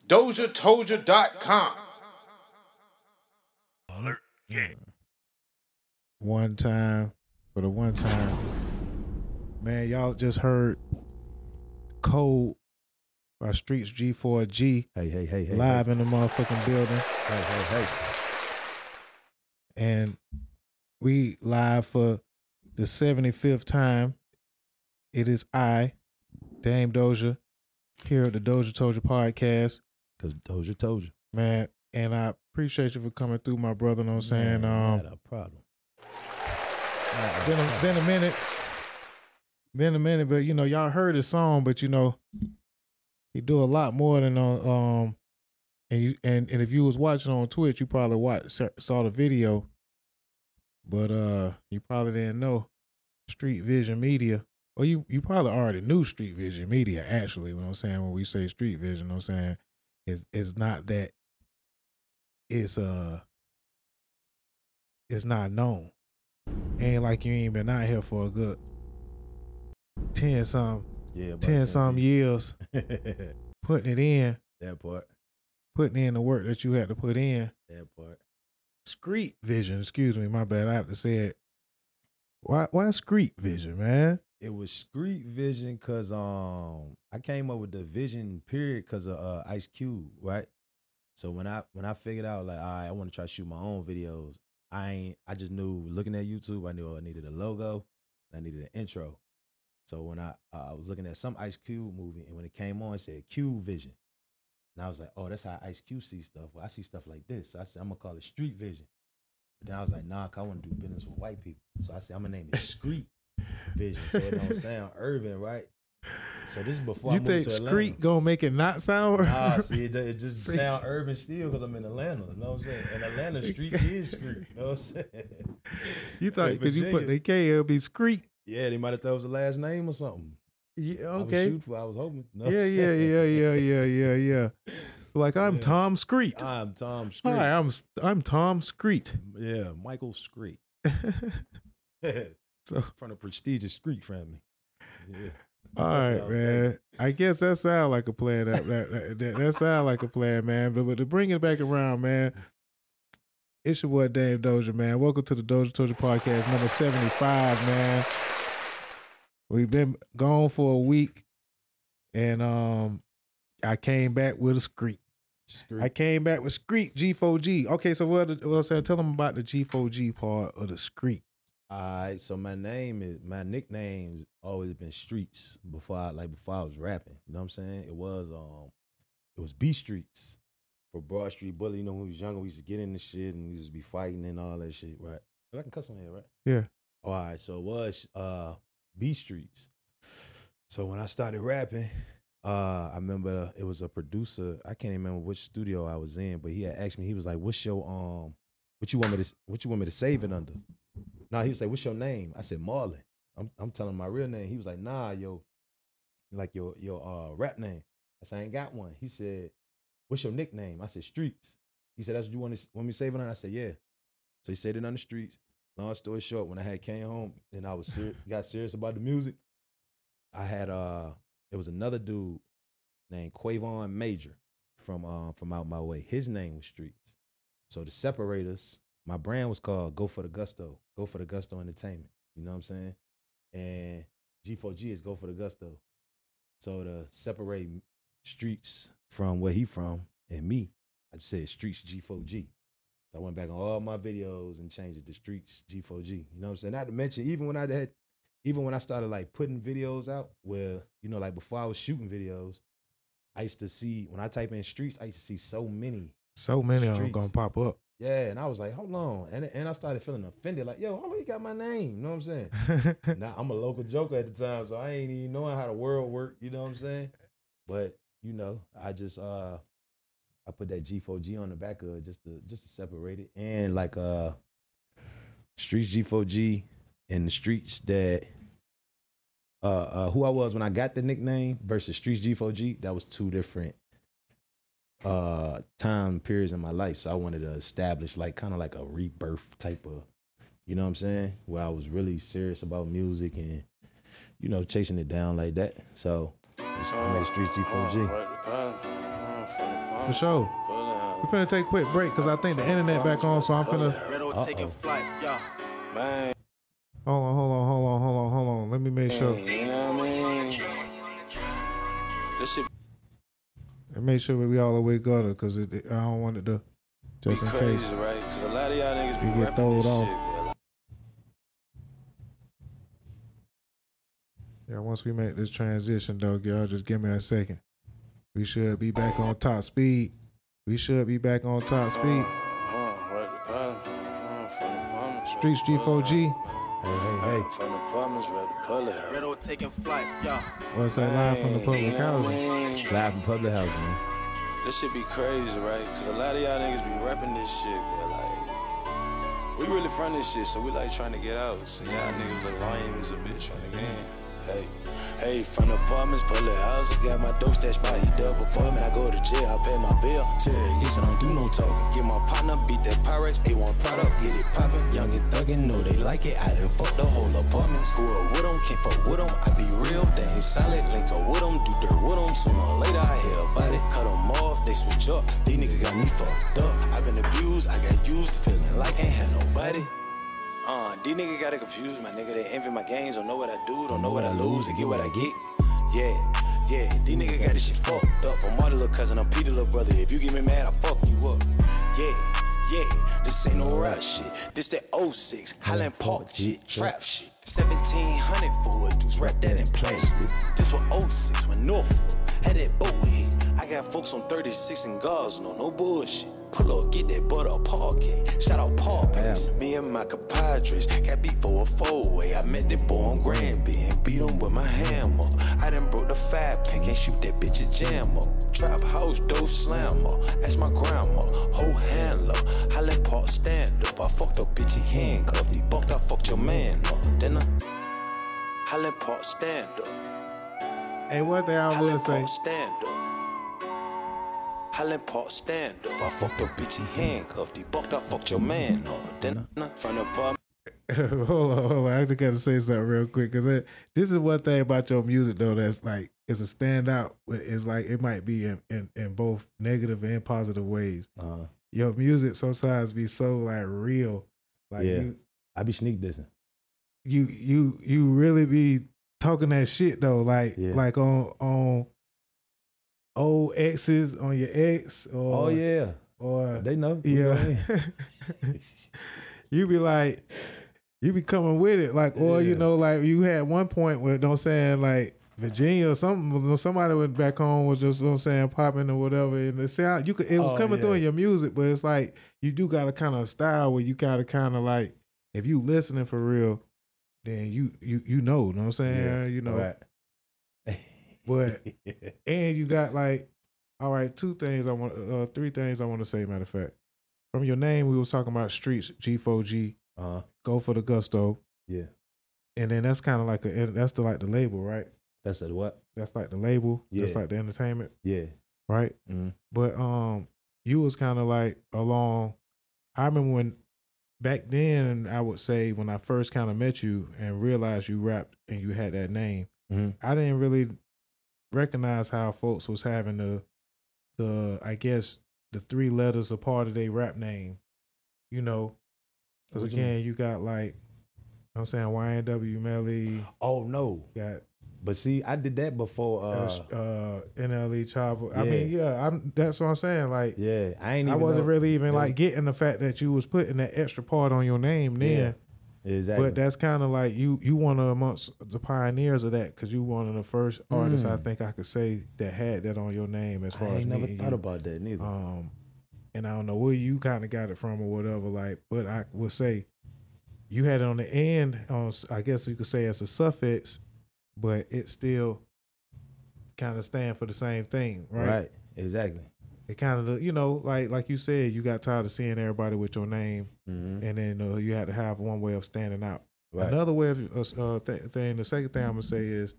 DOZHATOLDYA.COM. Alert. Yeah. One time, for the one time. Man, y'all just heard Code by StreetzG4G. Hey. Live in the motherfucking building. Hey. And we live for the 75th time. It is I, Dame Dozha, here at the Dozha Told You podcast. Because Dozha told you. Man, and I appreciate you for coming through, my brother. Know what I'm saying? Not a problem. Been a minute. Been a minute, but you know, y'all heard his song, but you know, he do a lot more than and if you was watching on Twitch, you probably saw the video, but you probably didn't know Skreet Vision Media. Well, you probably already knew Skreet Vision Media, actually. What I'm saying, when we say Skreet Vision, you know what I'm saying, it's not that it's not known. Ain't like you ain't been out here for a good 10 some years putting it in. That part. Putting in the work that you had to put in. That part. Skreet Vision, excuse me, my bad. I have to say it. Why Skreet Vision, man? It was Skreet Vision because I came up with the vision period because of Ice Cube, right? So when I figured out like, all right, I want to try to shoot my own videos, I just knew, looking at YouTube, I knew I needed a logo and I needed an intro. So when I was looking at some Ice Cube movie, and when it came on, it said Cube Vision. And I was like, oh, that's how Ice Cube sees stuff. Well, I see stuff like this. So I said, I'm going to call it Street Vision. But then I was like, nah, I want to do business with white people. So I said, I'm going to name it Skreet Vision. So it don't sound urban, right? So this is before I moved to Atlanta. You think Skreet going to make it not sound urban? Nah, see, it just sound urban still because I'm in Atlanta. You know what I'm saying? In Atlanta, street is Skreet. You know what I'm saying? You thought because you put the K, it'll be Skreet. Yeah, they might have thought it was the last name or something. Yeah, okay. I was hoping. No, Yeah. Like, I'm Tom Skreet. I'm Tom Skreet. Hi, I'm Tom Skreet. Yeah, Michael Skreet. So from the prestigious Skreet family. Yeah. All right, man. I guess that sounds like a plan. That sounds like a plan, man. But to bring it back around, man, it's your boy Dame Dozha, man. Welcome to the Dozha Told You podcast, number 75, man. We've been gone for a week, and I came back with a Skreet. I came back with StreetzG4G. Okay, so tell them about the G4G part of the Skreet. All right, so my nickname's always been Streetz before I was rapping. You know what I'm saying? It was B Streetz for Broad Street Bully. You know, when we was younger, we used to get in the shit and we used to be fighting and all that shit, right? I can cuss on here, right? Yeah. All right, so it was B Streetz. So when I started rapping, I remember it was a producer. I can't even remember which studio I was in, but he had asked me. He was like, "What's your what you want me to save it under?" No, he was like, "What's your name?" I said, "Marlon." I'm telling my real name. He was like, "Nah, your rap name." I said, "I ain't got one." He said, "What's your nickname?" I said, "Streetz." He said, "That's what you want me to save it on?" I said, "Yeah." So he said it on the Streetz. Long story short, when I came home and I was got serious about the music, I had it was another dude named Quavon Major from out my way. His name was Streetz. So to separate us, my brand was called Go for the Gusto Entertainment. You know what I'm saying? And G4G is Go for the Gusto. So to separate Streetz from where he from and me, I just said StreetzG4G. So I went back on all my videos and changed it to StreetzG4G. You know what I'm saying? Not to mention, even when I started like putting videos out, where, you know, like before I was shooting videos, I used to see, when I type in Streetz, I used to see so many of them gonna pop up. Yeah, and I was like, hold on. And I started feeling offended, like, yo, how long you got my name? You know what I'm saying? Now, I'm a local joker at the time, so I ain't even knowing how the world worked, you know what I'm saying? But, you know, I just I put that G4G on the back of it just to separate it. And like StreetzG4G and the streets that who I was when I got the nickname versus StreetzG4G, that was two different time periods in my life. So I wanted to establish like kind of like a rebirth type of, you know what I'm saying, where I was really serious about music and, you know, chasing it down like that. So I made StreetzG4G. For sure. We're finna take a quick break because I think the internet back on, so I'm finna. Taking flight, yeah. Man. Hold on. Let me make sure. You know what I mean? This shit And make sure we all the way gutter because I don't want it to just in crazy, case. right? Because a lot of y'all niggas You be get rapping thrown this off. shit, man. Yeah, once we make this transition, though, y'all just give me a second. We should be back on top speed. StreetzG4G. Hey. From the apartments, ready to pull it. Riddle taking flight, y'all. What's that live from the public housing? Live from public housing, man. This shit be crazy, right? Because a lot of y'all niggas be rapping this shit, but like, we really from this shit, so we like trying to get out. So y'all niggas look lame as a bitch trying to get in. Hey, from the apartments, public housing, got my dope stash by he double apartment. I go to jail, I pay my bill. Yes, I don't do no talking. Get my partner, beat that Pyrex, A1 product, get it poppin'. Young and thuggin', know they like it. I done fucked the whole apartment. Grew up with them, can't fuck with them. I be real, they ain't solid. Link up with them, do dirt with them. Sooner or later, I hear about it. Cut them off, they switch up. These niggas got me fucked up. I been abused, I got used to feeling like I ain't had nobody. These niggas gotta confuse my nigga. They envy my games, don't know what I do, don't know what I lose, they get what I get. Yeah, these niggas got this shit fucked up. I'm Marty little cousin, I'm Peter little brother. If you get me mad, I fuck you up. Yeah, this ain't no rap shit. This that 06, Highland Park shit, trap shit. 1700 for a dudes, wrap that in plastic. This was 06 when Norfolk had that boat hit. I got folks on 36 and guards, no bullshit. Pull up, get that butter parking. Shout out Paul Place. Me and my compadres got beat for a four-way. I met that boy on Granby and beat him with my hammer. I done broke the 5-pin, can't shoot that bitch a jammer. Trap house, dope slammer. That's my grandma, whole handler. Highland Park stand up. I fucked up bitch, he handcuffed. He bucked, I fucked your man up. Then Highland Park stand up. Hey, one thing I was gonna say. Park stand up. Highland Park stand up. I fucked up bitch, he handcuffed. He bucked, I fucked your man up. Then from the apartment. Hold on. I just gotta say something real quick because this is one thing about your music though that's like it's a standout. It's like it might be in both negative and positive ways. Your music sometimes be so like real. Like I be sneak dissing. You really be talking that shit though. Like on old exes on your ex or or they know. You be like you be coming with it like or you know like you had one point where don't saying like Virginia or somebody went back home was just saying popping or whatever and it sound it was coming through in your music but it's like you do got a kind of style where you gotta kind of like if you listening for real then you know what I'm saying you know right. But and you got like, all right, three things I want to say. Matter of fact, from your name we was talking about StreetzG4G. Go for the gusto. Yeah. And then that's kind of like that's the label, right? That's the what? That's like the label. Yeah. That's like the entertainment. Yeah. Right. Mm-hmm. But you was kind of like along. I remember when back then I would say when I first kind of met you and realized you rapped and you had that name, I didn't really recognize how folks was having the I guess the 3 letters a part of their rap name, you know, because again you got like I'm saying YNW Melly. Oh no, but see I did that before. NLE Chopper. I mean that's what I'm saying. Like I wasn't really even like getting the fact that you was putting that extra part on your name then. Exactly. But that's kind of like you one of amongst the pioneers of that because you one of the first artists I think I could say that had that on your name as far as I ain't never thought about that neither. And I don't know where you kind of got it from or whatever. Like, but I would say you had it on the end. I guess you could say as a suffix, but it still kind of stand for the same thing, right? Right. Exactly. It kind of, you know, like you said, you got tired of seeing everybody with your name, and then you had to have one way of standing out. Right. Another way of thing. The second thing I'm gonna say is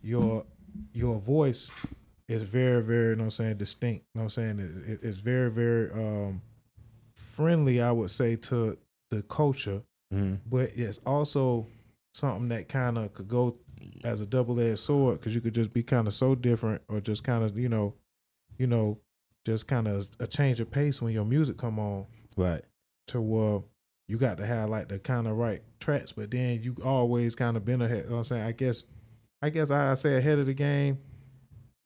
your voice is very, very, you know what I'm saying, distinct. You know what I'm saying? It's very, very friendly, I would say, to the culture, but it's also something that kind of could go as a double-edged sword because you could just be kind of so different or just kind of, you know, just kind of a change of pace when your music come on. Right. To where you got to have like the kind of right tracks, but then you always kind of been ahead. You know what I'm saying? I guess I say ahead of the game,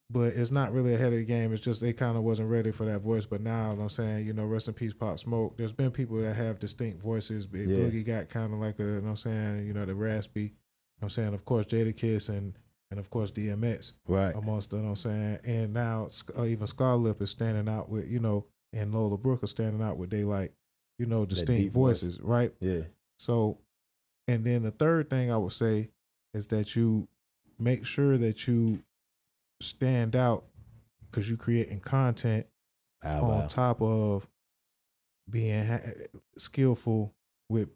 but it's not really ahead of the game. It's just they kind of wasn't ready for that voice. But now, you know what I'm saying, you know, rest in peace, Pop Smoke. There's been people that have distinct voices. Big Boogie got kind of like a, you know what I'm saying, you know, the raspy. You know what I'm saying? Of course, Jadakiss and of course DMX. Right. Amongst, you know what I'm saying? And now even Scarlett is standing out with, you know, and Lola Brooke is standing out with they like, you know, distinct voices, right? Yeah. So, and then the third thing I would say is that you make sure that you stand out because you're creating content on top of being skillful with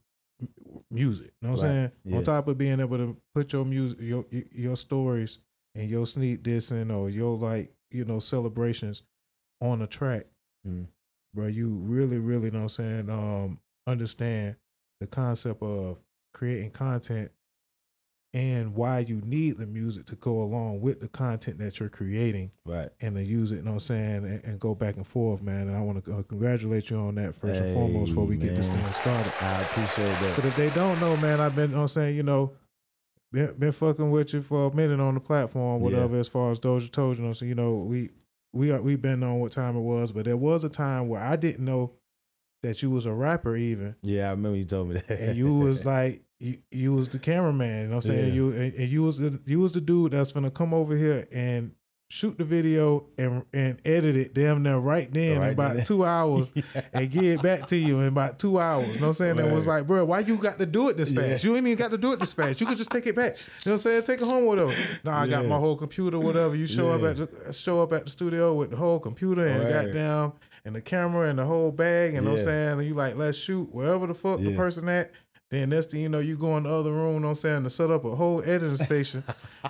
music. You know what I'm saying? Yeah. On top of being able to put your music, your stories and your sneak dissing or your like, you know, celebrations on a track. Bro, you really, really, you know what I'm saying, understand the concept of creating content and why you need the music to go along with the content that you're creating. Right. And to use it, you know what I'm saying, and go back and forth, man. And I want to congratulate you on that first and foremost before we get this thing started. I appreciate that. But if they don't know, man, I've been, you know what I'm saying, you know, been fucking with you for a minute on the platform, whatever, as far as Dozha told you, so, you know, we've been on what time it was, but there was a time where I didn't know that you was a rapper even. Yeah, I remember you told me that. And you was like, you was the cameraman, you know what I'm saying? You was the dude that's gonna come over here and shoot the video and edit it damn near right then in about 2 hours and get it back to you in about 2 hours. You know what I'm saying? Right. And was like, bro, why you got to do it this fast? You ain't even got to do it this fast. You could just take it back. You know what I'm saying? Take it home with whatever. No, I got my whole computer, whatever. You show up at the studio with the whole computer and goddamn and the camera and the whole bag, and you know what I'm saying? And you like, let's shoot wherever the fuck the person at. Then next thing you know, you go in the other room, you know what I'm saying, to set up a whole editing station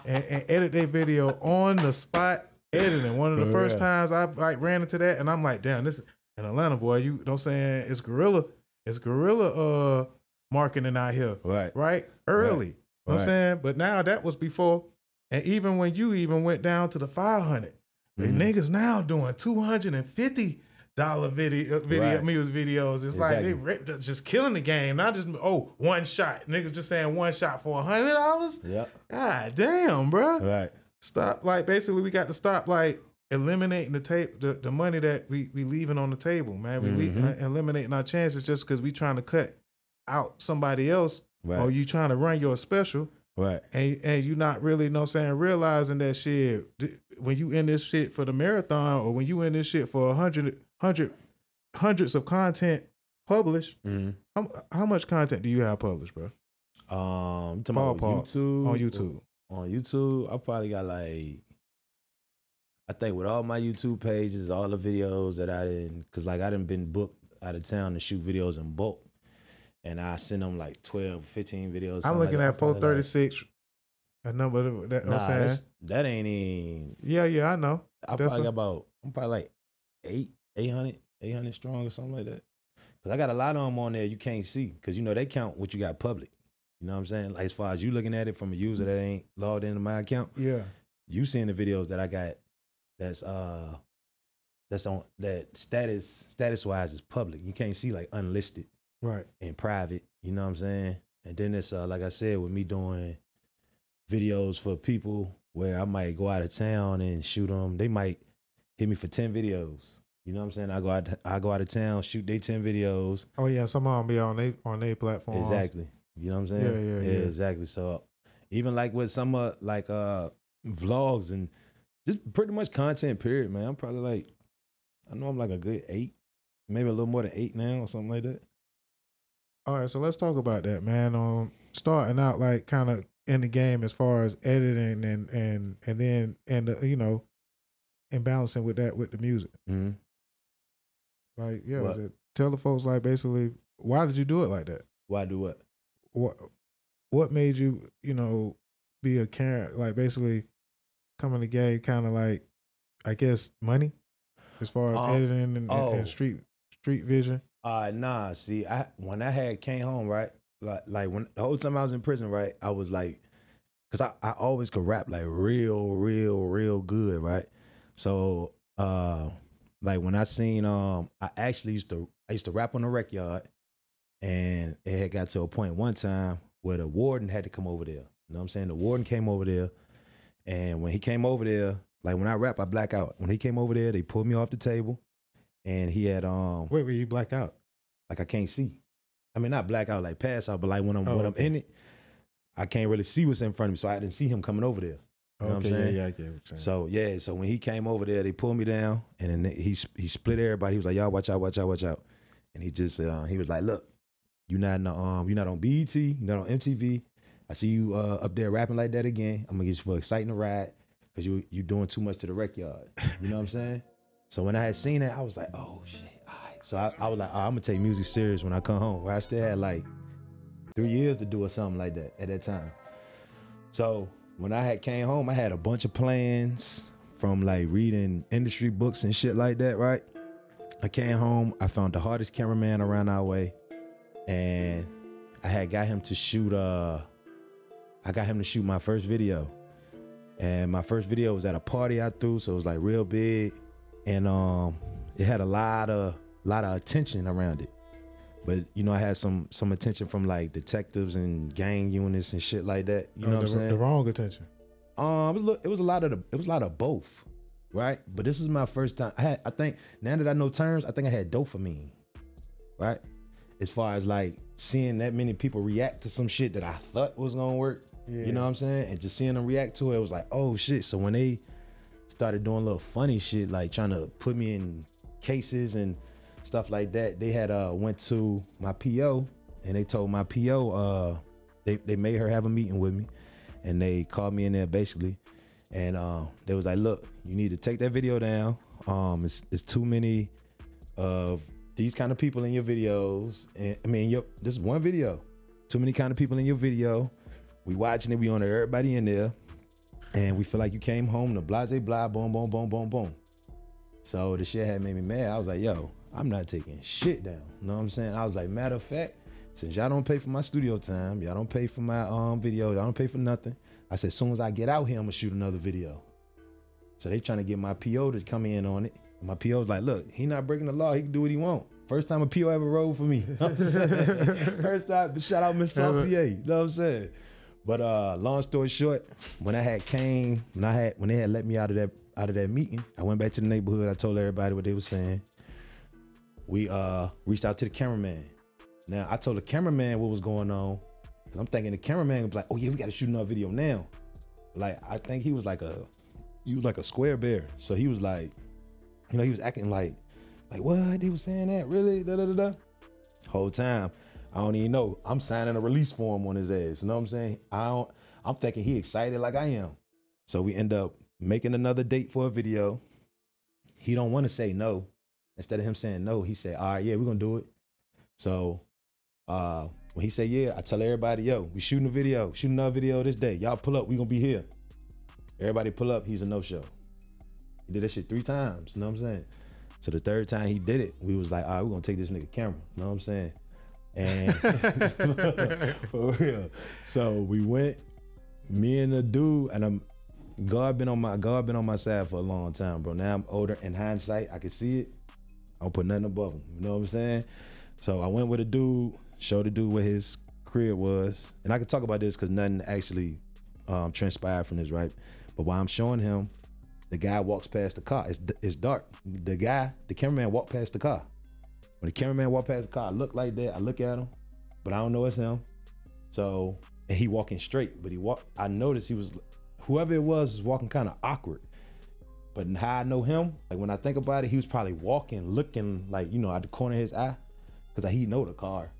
and edit their video on the spot editing. One of the first times I like ran into that, and I'm like, damn, this is in Atlanta, boy, you know what I'm saying, it's guerrilla marketing out here. Right? Early. You know what I'm saying? But now that was before, and even when you even went down to the 500, the niggas now doing $250 music videos. It's like they just killing the game. Not just one shot. Niggas just saying one shot for $100. Yep. God damn, bro. Right. Stop. Like basically, we got to stop like eliminating the money that we leaving on the table, man. We eliminating our chances just because we trying to cut out somebody else, or you trying to run your special. Right. And you not really, you know what I'm saying, realizing that shit, when you in this shit for the marathon or when you in this shit for hundreds of content published, how much content do you have published, bro? You talking about YouTube? On YouTube. On YouTube, I probably got like, I think with all my YouTube pages, all the videos that I didn't, cause like I done been booked out of town to shoot videos in bulk. And I send them like 12, 15 videos. I'm looking at 436. A number that, that ain't even. Yeah, I know. I'm probably like 800 strong or something like that. Cause I got a lot of them on there you can't see. Cause you know they count what you got public. You know what I'm saying? Like as far as you looking at it from a user that ain't logged into my account. Yeah. You seeing the videos that I got that's on that status wise is public. You can't see like unlisted. Right. And private, you know what I'm saying? And then it's like I said, with me doing videos for people where I might go out of town and shoot them. They might hit me for 10 videos. You know what I'm saying? I go out of town, shoot they 10 videos. Oh yeah, some of them be on their platform. Exactly. You know what I'm saying? Yeah, exactly. So even like with some like vlogs and just pretty much content period, man. I'm probably like, I know I'm like a good 8, maybe a little more than 8 now or something like that. All right, so let's talk about that, man. Starting out like kind of in the game as far as editing and then you know, and balancing with that with the music. Mm-hmm. Like tell the folks like basically why did you do it like that? Why do what? What made you know be a character like basically coming to game kind of like I guess money as far as editing and street vision. Nah, see, when I came home, right, like when the whole time I was in prison, right, I was like, cause I always could rap like real good, right? So Like when I seen I actually used to rap on the rec yard, and it had got to a point one time where the warden had to come over there. You know what I'm saying? The warden came over there, and when he came over there, like when I rap, I black out. When he came over there, they pulled me off the table, and he had Wait, you black out? like I can't see. I mean, not black out like pass out, but like when I'm I'm in it, I can't really see what's in front of me, so I didn't see him coming over there. You know what I'm saying? Yeah, I get what you're saying. So when he came over there, they pulled me down, and then he split everybody. He was like, "Y'all watch out, watch out, watch out." And he just he was like, "Look, you're not on BET, you're not on MTV. I see you up there rapping like that again. I'm gonna get you for exciting the ride because you doing too much to the rec yard." You know what I'm saying? So when I had seen that, I was like, "Oh shit!" All right. So I was like, "I'm gonna take music serious when I come home." Where I still had like 3 years to do or something like that at that time. So when I had came home, I had a bunch of plans from like reading industry books and shit like that, right? I came home, I found the hardest cameraman around our way, and I had got him to shoot my first video. And my first video was at a party I threw, so it was like real big, and it had a lot of attention around it. But you know, I had some attention from like detectives and gang units and shit like that. You know what I'm saying? The wrong attention. It was a lot of both, right? But this was my first time. I think now that I know terms, I think I had dopamine, right? As far as like seeing that many people react to some shit that I thought was gonna work. Yeah. You know what I'm saying? And just seeing them react to it was like, oh shit. So when they started doing little funny shit, like trying to put me in cases and stuff like that, they had went to my PO, and they told my PO they made her have a meeting with me, and they called me in there basically, and they was like, look, you need to take that video down. It's too many of these kind of people in your videos, and I mean, this is one video, too many kind of people in your video. We watching it, we on there, everybody in there, and we feel like you came home to blase blah, boom, boom, boom, boom, boom. So the shit had made me mad. I was like, yo, I'm not taking shit down. You know what I'm saying? I was like, matter of fact, since y'all don't pay for my studio time, y'all don't pay for my video, y'all don't pay for nothing. I said, as soon as I get out here, I'm gonna shoot another video. So they trying to get my PO to come in on it. And my PO was like, look, he not breaking the law, he can do what he want. First time a PO ever rolled for me. You know what I'm saying? First time, shout out Miss Saucier, you know what I'm saying? But long story short, when they had let me out of that meeting, I went back to the neighborhood, I told everybody what they were saying. We reached out to the cameraman. Now I told the cameraman what was going on, because I'm thinking the cameraman was like, oh yeah, we gotta shoot another video now. Like I think he was like a square bear. So he was like, you know, he was acting like what? They was saying that? Really? Da da da da. Whole time, I don't even know. I'm signing a release form on his ass. You know what I'm saying? I'm thinking he excited like I am. So we end up making another date for a video. He don't want to say no. Instead of him saying no, he said, all right, yeah, we're gonna do it. So when he said yeah, I tell everybody, yo, we shooting another video this day. Y'all pull up, we gonna be here. Everybody pull up, he's a no-show. He did that shit 3 times, you know what I'm saying? So the 3rd time he did it, we was like, all right, we're gonna take this nigga camera, you know what I'm saying? And for real. So we went, me and the dude, and God been on my side for a long time, bro. Now I'm older. In hindsight, I can see it. I don't put nothing above him. You know what I'm saying? So I went with a dude, showed the dude what his crib was. And I can talk about this because nothing actually transpired from this, right? But while I'm showing him, the guy walks past the car. It's dark. The cameraman walked past the car. When the cameraman walked past the car, I look like that. I look at him, but I don't know it's him. So, and he walking straight, but I noticed whoever it was walking kind of awkward. But how I know him, like when I think about it, he was probably walking, looking like, you know, at the corner of his eye, because he know the car.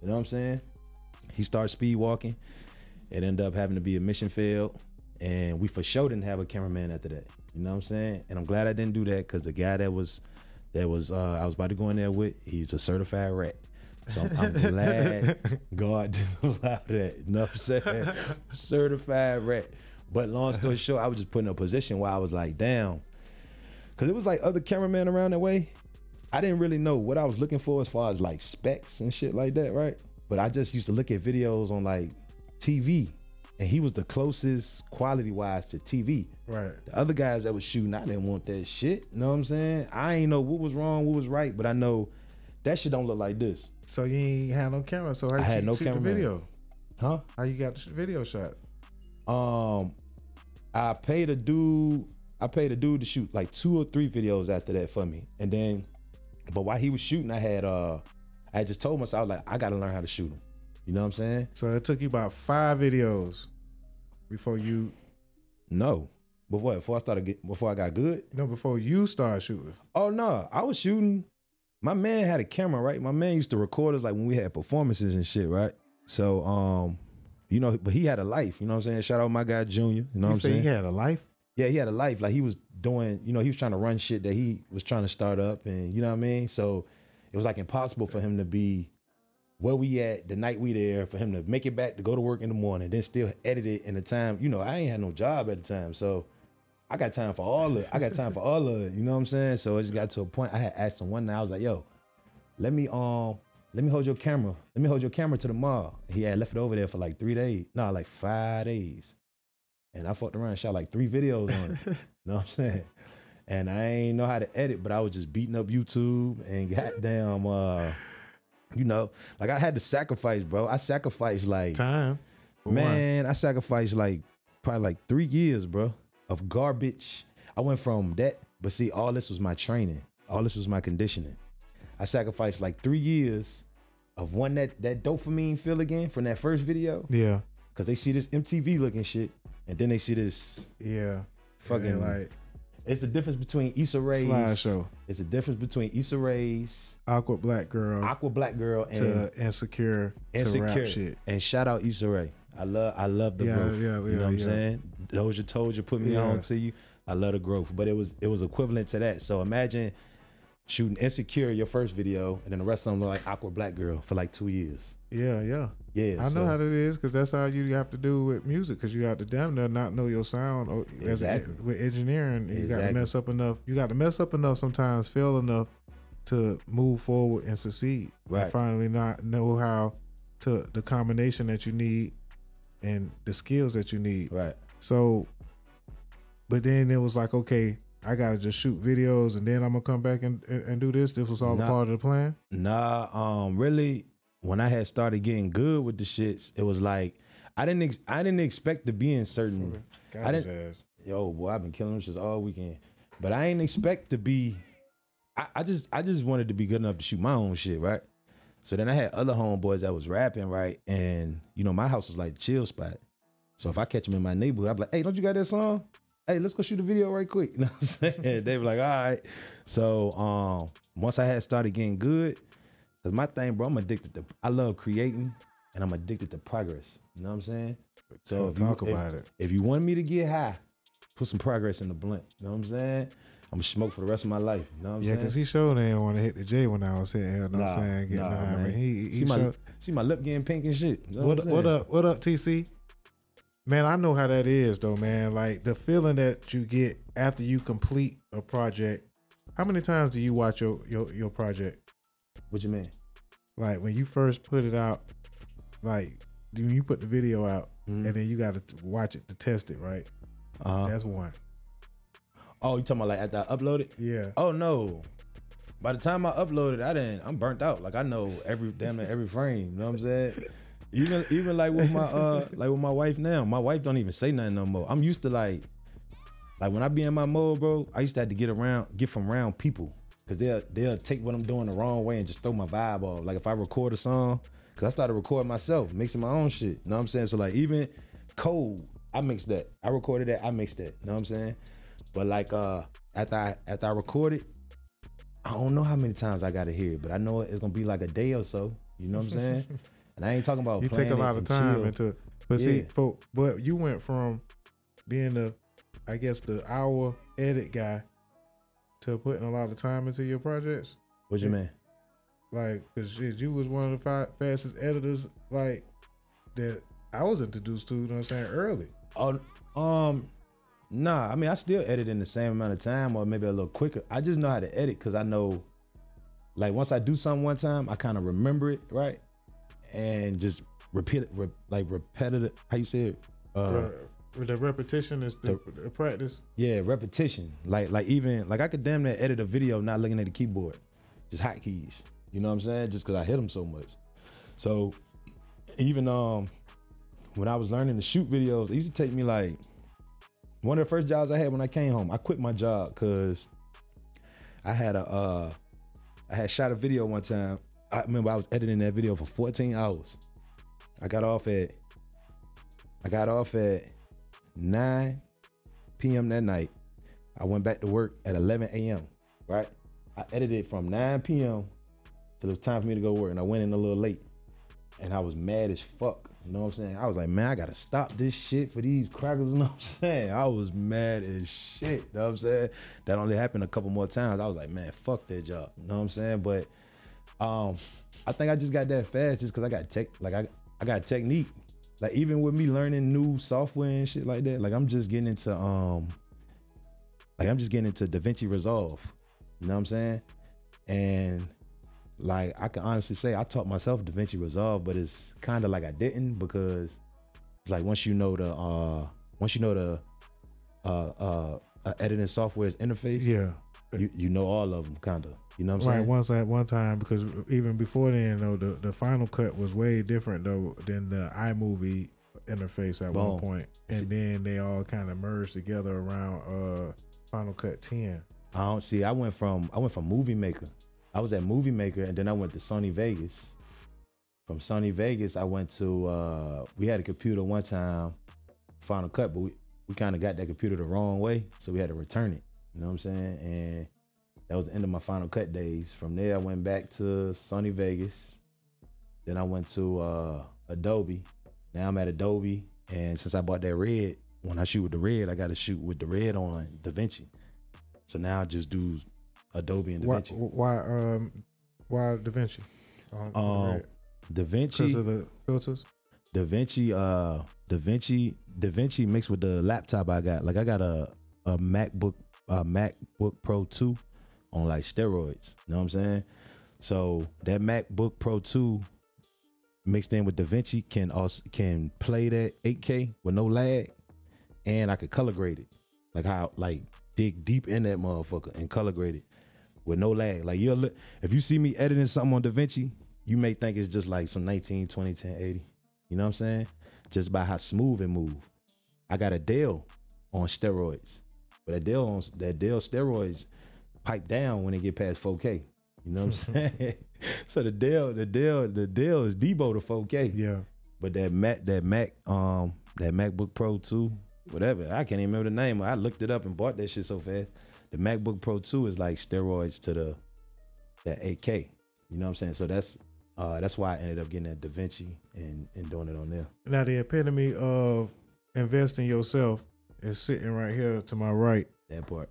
You know what I'm saying? He started speed walking. It ended up having to be a mission failed. And we for sure didn't have a cameraman after that. You know what I'm saying? And I'm glad I didn't do that, because the guy that was I was about to go in there with, he's a certified rat. So I'm glad God didn't allow that. You know what I'm saying? Certified rat. But long story short, I was just put in a position where I was like, damn. Because it was like other cameramen around that way. I didn't really know what I was looking for as far as like specs and shit like that, right? But I just used to look at videos on like TV. and he was the closest quality-wise to TV. Right. The other guys that was shooting, I didn't want that shit. You know what I'm saying? I ain't know what was wrong, what was right, but I know that shit don't look like this. So you ain't had no camera. So how you had no shoot the cameraman. video? Huh? How you got the video shot? I paid a dude to shoot like 2 or 3 videos after that for me. And then, but while he was shooting, I just told myself, I was like, I gotta learn how to shoot him. You know what I'm saying? So it took you about 5 videos before you. No. Before I got good? No, before you started shooting. Oh no, I was shooting. My man had a camera, right? My man used to record us like when we had performances and shit, right? So, you know, but he had a life, you know what I'm saying? Shout out my guy Junior, you know what I'm saying? He had a life? Yeah, he had a life. Like he was doing, you know, he was trying to run shit that he was trying to start up, and you know what I mean? So it was like impossible for him to be where we at the night we there, for him to make it back to go to work in the morning, then still edit it in the time. You know, I ain't had no job at the time, so I got time for all of it. You know what I'm saying? So it just got to a point. I had asked him one night, I was like, yo, let me hold your camera. Let me hold your camera to the mall. He had left it over there for like 3 days. No, like 5 days. And I fucked around and shot like 3 videos on it. You know what I'm saying? And I ain't know how to edit, but I was just beating up YouTube and goddamn, you know, like I had to sacrifice, bro. I sacrificed like time. Man, I sacrificed like probably like 3 years, bro, of garbage. I went from that, but see, all this was my training. All this was my conditioning. I sacrificed like 3 years of one that dopamine feel again from that first video. Yeah. Cause they see this MTV looking shit, and then they see this fucking like it's the difference between Issa Rae's slideshow. It's the difference between Issa Rae's Awkward Black Girl and to Insecure to rap shit. And shout out Issa Rae. I love the growth. You know what I'm saying? Dozha put me on to you. I love the growth, but it was equivalent to that. So imagine shooting Insecure, your first video, and then the rest of them look like Awkward Black Girl for like 2 years. Yeah. I know how that is, because that's how you have to do with music, because you got to damn near not know your sound. Or exactly. With engineering, you got to mess up enough. You got to mess up enough sometimes, fail enough to move forward and succeed. Right. And finally not know how to, the combination that you need and the skills that you need. Right. So, but then it was like, okay, I got to just shoot videos and then I'm going to come back and do this. This was all a part of the plan? Nah, really, when I had started getting good with the shits, it was like I didn't expect to be in certain. Yo, boy, I've been killing them shits all weekend, but I ain't expect to be. I just wanted to be good enough to shoot my own shit, right? So then I had other homeboys that was rapping, right, and you know my house was like the chill spot. So if I catch them in my neighborhood, I'm like, hey, don't you got that song? Hey, let's go shoot a video right quick. You know what I'm saying? They were like, all right. So once I had started getting good. Cause my thing, bro, I'm addicted to. I love creating, and I'm addicted to progress. You know what I'm saying? So if you want me to get high, put some progress in the blunt. You know what I'm saying? I'm gonna smoke for the rest of my life. You know what I'm saying? Yeah, cause he showed they didn't want to hit the J when I was hitting him. You know what I'm saying? Getting high. Man. He see my lip getting pink and shit. You know what up, TC? Man, I know how that is though, man. Like the feeling that you get after you complete a project. How many times do you watch your project? What you mean? Like when you first put it out, like when you put the video out and then you got to watch it to test it, right? That's one. Oh, you talking about like after I upload it? Yeah. Oh no. By the time I uploaded, I'm burnt out. Like I know damn near every frame. You know what I'm saying? Even like with my wife now. My wife don't even say nothing no more. I'm used to like when I be in my mode, bro. I used to have to get from around people. Cause they'll take what I'm doing the wrong way and just throw my vibe off. Like if I record a song, cause I started recording myself, mixing my own shit. You know what I'm saying? So like even code, I mixed that. I recorded that, I mixed that. You know what I'm saying? But like after I record it, I don't know how many times I gotta hear it, but I know it's gonna be like a day or so. You know what I'm saying? And I ain't talking about you take a lot of time into it. But see, but you went from being the hour edit guy to putting a lot of time into your projects. What you mean? Like, cause shit, you was one of the fastest editors like that I was introduced to. You know what I'm saying? Early. Nah. I mean, I still edit in the same amount of time, or maybe a little quicker. I just know how to edit because I know, like, once I do something one time, I kind of remember it, right, and just repeat it, repetitive. How you say it? The repetition is the practice. Yeah, repetition. Like even like I could damn near edit a video not looking at the keyboard, just hotkeys. You know what I'm saying? Just because I hit them so much. So even when I was learning to shoot videos, it used to take me like one of the first jobs I had when I came home. I quit my job because I had shot a video one time. I remember I was editing that video for 14 hours. I got off at 9 p.m. that night. I went back to work at 11 a.m., right? I edited from 9 p.m. till it was time for me to go work, and I went in a little late. And I was mad as fuck, you know what I'm saying? I was like, man, I gotta stop this shit for these crackers, you know what I'm saying? I was mad as shit, you know what I'm saying? That only happened a couple more times. I was like, man, fuck that job, you know what I'm saying? But I think I just got that fast just cause I got technique. Like even with me learning new software and shit like that, like I'm just getting into DaVinci Resolve. You know what I'm saying? And like I can honestly say I taught myself DaVinci Resolve, but it's kind of like I didn't, because it's like once you know the editing software's interface, yeah, you know all of them kind of. You know what I'm saying? Once at one time, because even before then, though, the Final Cut was way different though than the iMovie interface at one point, and then they all kind of merged together around Final Cut 10. I went from Movie Maker. I was at Movie Maker, and then I went to Sony Vegas. From Sony Vegas, I went to we had a computer one time, Final Cut, but we kind of got that computer the wrong way, so we had to return it. You know what I'm saying? And that was the end of my Final Cut days. From there, I went back to Sony Vegas. Then I went to Adobe. Now I'm at Adobe, and since I bought that Red, when I shoot with the Red, I got to shoot with the Red on DaVinci. So now I just do Adobe and DaVinci. Why DaVinci? DaVinci because of the filters. DaVinci mixed with the laptop I got. Like I got a MacBook Pro 2 on like steroids. You know what I'm saying? So that MacBook Pro 2 mixed in with DaVinci can play that 8K with no lag, and I could color grade it. Dig deep in that motherfucker and color grade it with no lag. Like if you see me editing something on DaVinci, you may think it's just like some 1920, 1080. You know what I'm saying? Just by how smooth it move. I got a Dell on steroids, but that Dell steroids pipe down when it get past 4K. You know what I'm saying? So the Dell is Debo to 4K. Yeah. But that MacBook Pro 2, whatever, I can't even remember the name. I looked it up and bought that shit so fast. The MacBook Pro 2 is like steroids to that 8K. You know what I'm saying? So that's why I ended up getting that DaVinci and doing it on there. Now the epitome of investing yourself is sitting right here to my right. That part.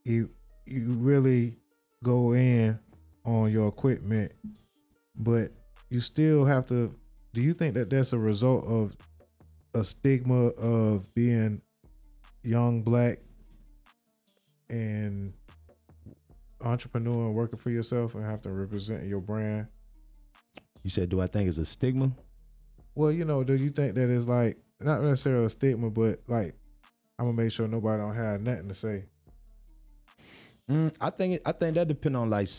You really go in on your equipment, but you still have to. Do you think that that's a result of a stigma of being young, black, and entrepreneur and working for yourself and have to represent your brand? You said, do I think it's a stigma? Well, do you think that it's like not necessarily a stigma, but like I'm gonna make sure nobody don't have nothing to say? I think that depend on like I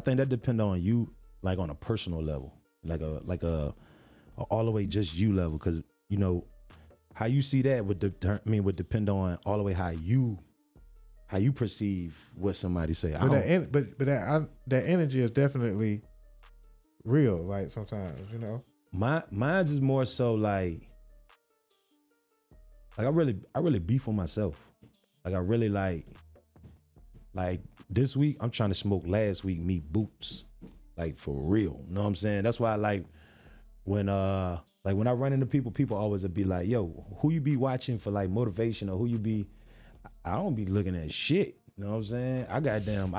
think that depend on you, like on a personal level, like a all the way just you level, because how you see that would depend on all the way how you perceive what somebody say. But that energy is definitely real. Like sometimes, mine's is more so like I really beef on myself. Like I really like this week I'm trying to smoke last week meat boots, like for real. You know what I'm saying? That's why I like when I run into people always be like, yo, who you be watching for like motivation, or who you be. I don't be looking at shit. You know what I'm saying? I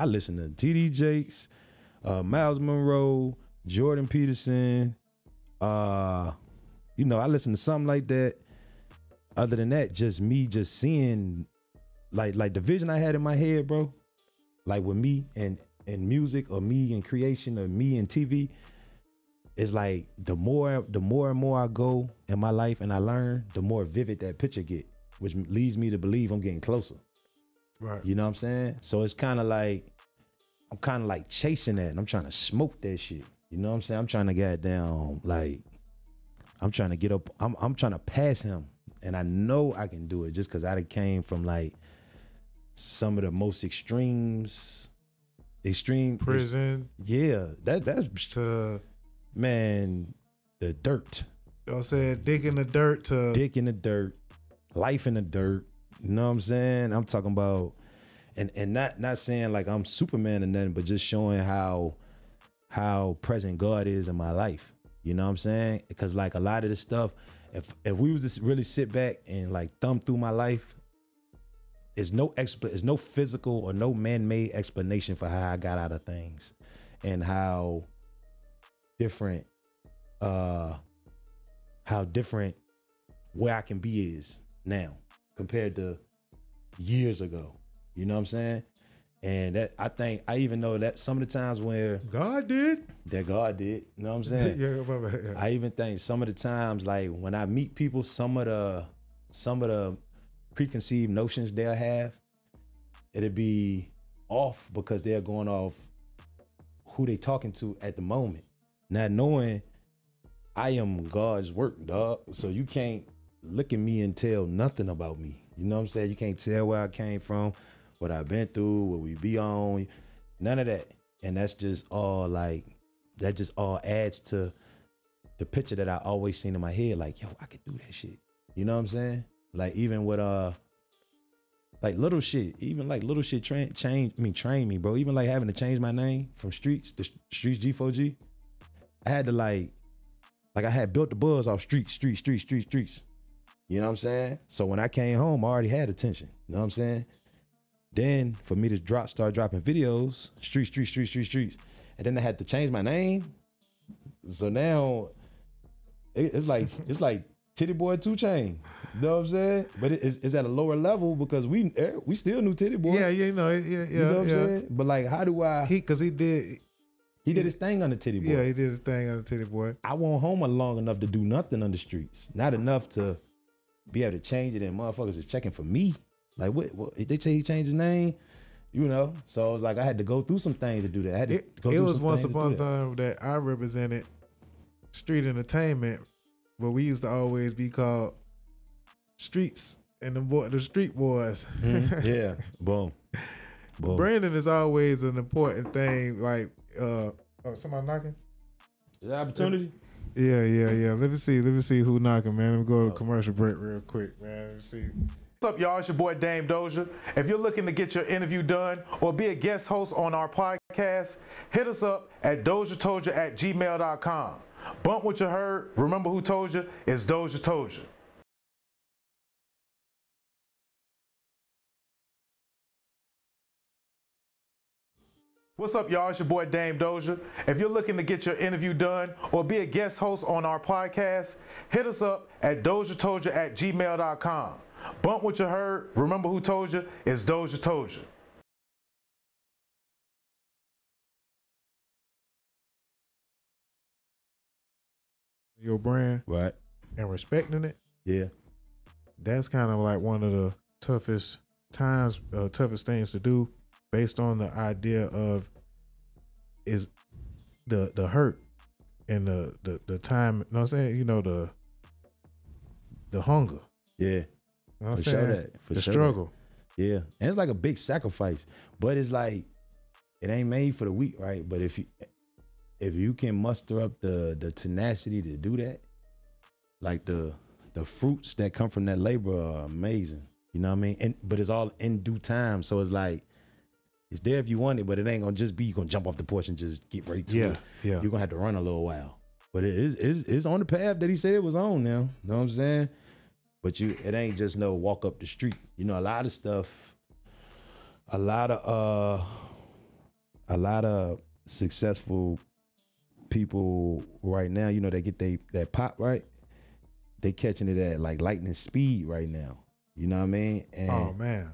listen to TD Jakes, Miles Monroe, Jordan Peterson. I listen to something like that. Other than that, just seeing like the vision I had in my head, bro. Like with me and music, or me in creation, or me in TV. it's like the more and more I go in my life and I learn, the more vivid that picture get, which leads me to believe I'm getting closer. Right. You know what I'm saying? So it's kind of like, I'm kind of like chasing that and I'm trying to smoke that shit. You know what I'm saying? I'm trying to get down, like, I'm trying to get up, I'm trying to pass him. And I know I can do it just because I came from like some of the most extreme prison. Yeah, that's to, man, the dirt. You know what I'm saying? Dick in the dirt to dick in the dirt, life in the dirt. You know what I'm saying? I'm talking about, and not saying like I'm Superman or nothing, but just showing how present God is in my life. You know what I'm saying? Because like a lot of this stuff, if we was to really sit back and like thumb through my life, there's no physical or no man-made explanation for how I got out of things and how different where I can be is now compared to years ago. You know what I'm saying? And that I even know that some of the times where God did. You know what I'm saying? Yeah. I even think some of the times, like when I meet people, some of the preconceived notions they'll have, it'll be off because they're going off who they talking to at the moment. Not knowing I am God's work, dog. So you can't look at me and tell nothing about me. You know what I'm saying? You can't tell where I came from, what I've been through, what we be on, none of that. And that's just all like, that just all adds to the picture that I always seen in my head. Like, yo, I could do that shit. You know what I'm saying? Like even with like little shit, even like little shit train me, bro. Even like having to change my name from Streetz to StreetzG4G. I had to like I had built the buzz off Streetz. You know what I'm saying? So when I came home, I already had attention. You know what I'm saying? Then for me to start dropping videos, Streetz. And then I had to change my name. So now it's like Titty Boy 2 Chainz. You know what I'm saying? But it's at a lower level because we still knew Titty Boy. Yeah. You know what I'm saying? But like, how do I? He did his thing on the Titty Boy. Yeah, he did his thing on the Titty Boy. I wasn't home long enough to do nothing on the streets. Not enough to be able to change it, and motherfuckers is checking for me. Like, what they say he changed his name, you know? So it was like I had to go through some things to do that. I had to go through it was some once things upon a time that I represented street entertainment, but we used to always be called Streetz and the street boys. Mm-hmm. Yeah, boom. Branding is always an important thing. Like, somebody knocking? Is that opportunity? Yeah. Let me see who knocking, man. Let me go to a commercial break real quick, man. Let me see. What's up, y'all? It's your boy Dame Dozha. If you're looking to get your interview done or be a guest host on our podcast, hit us up at DOZHATOLDYA.COM. Bump what you heard. Remember who told you? It's DOZHATOLDYA. What's up, y'all? It's your boy Dame Dozha. If you're looking to get your interview done or be a guest host on our podcast, hit us up at DOZHATOLDYA.COM. Bump what you heard. Remember who told you? It's DOZHATOLDYA. Your brand, right, and respecting it. Yeah, that's kind of like one of the toughest things to do, based on the idea of is the hurt and the time. You know what I'm saying? You know, the hunger. Yeah. You know what I'm for saying? sure that. For the sure struggle. That. Yeah. And it's like a big sacrifice. But it's like, it ain't made for the weak, right? But if you can muster up the tenacity to do that, like the fruits that come from that labor are amazing. You know what I mean? But it's all in due time. So it's like, it's there if you want it, but it ain't gonna just be you gonna jump off the porch and just get right to it. Yeah. You're gonna have to run a little while. But it's on the path that he said it was on now. You know what I'm saying? But it ain't just no walk up the street. You know, a lot of stuff, a lot of successful people right now, you know, they get that pop, right? They catching it at like lightning speed right now. You know what I mean? And oh man.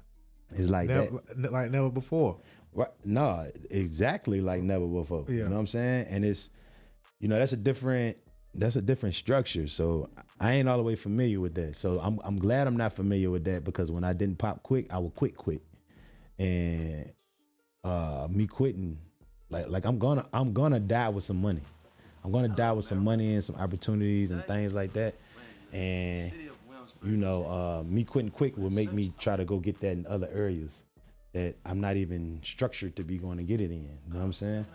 It's like that. Like never before. Right? No, exactly like never before. Yeah. You know what I'm saying? And it's you know, that's a different structure. So I ain't all the way familiar with that. So I'm glad I'm not familiar with that, because when I didn't pop quick, I would quit. And me quitting, like I'm gonna die with some money. I'm gonna die with some money and some opportunities and things like that. And you know, me quitting quick will make me try to go get that in other areas that I'm not even structured to be going to get it in. You know what I'm saying?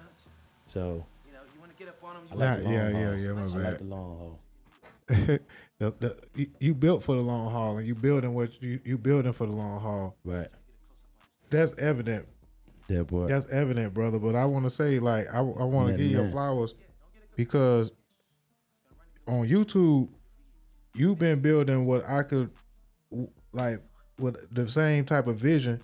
So I like the long haul. I like the long haul. You built for the long haul, and you building for the long haul. Right. That's evident. Yeah, boy. That's evident, brother. But I want to say, like, I want to give you your flowers, because on YouTube, you've been building what I could, like, with the same type of vision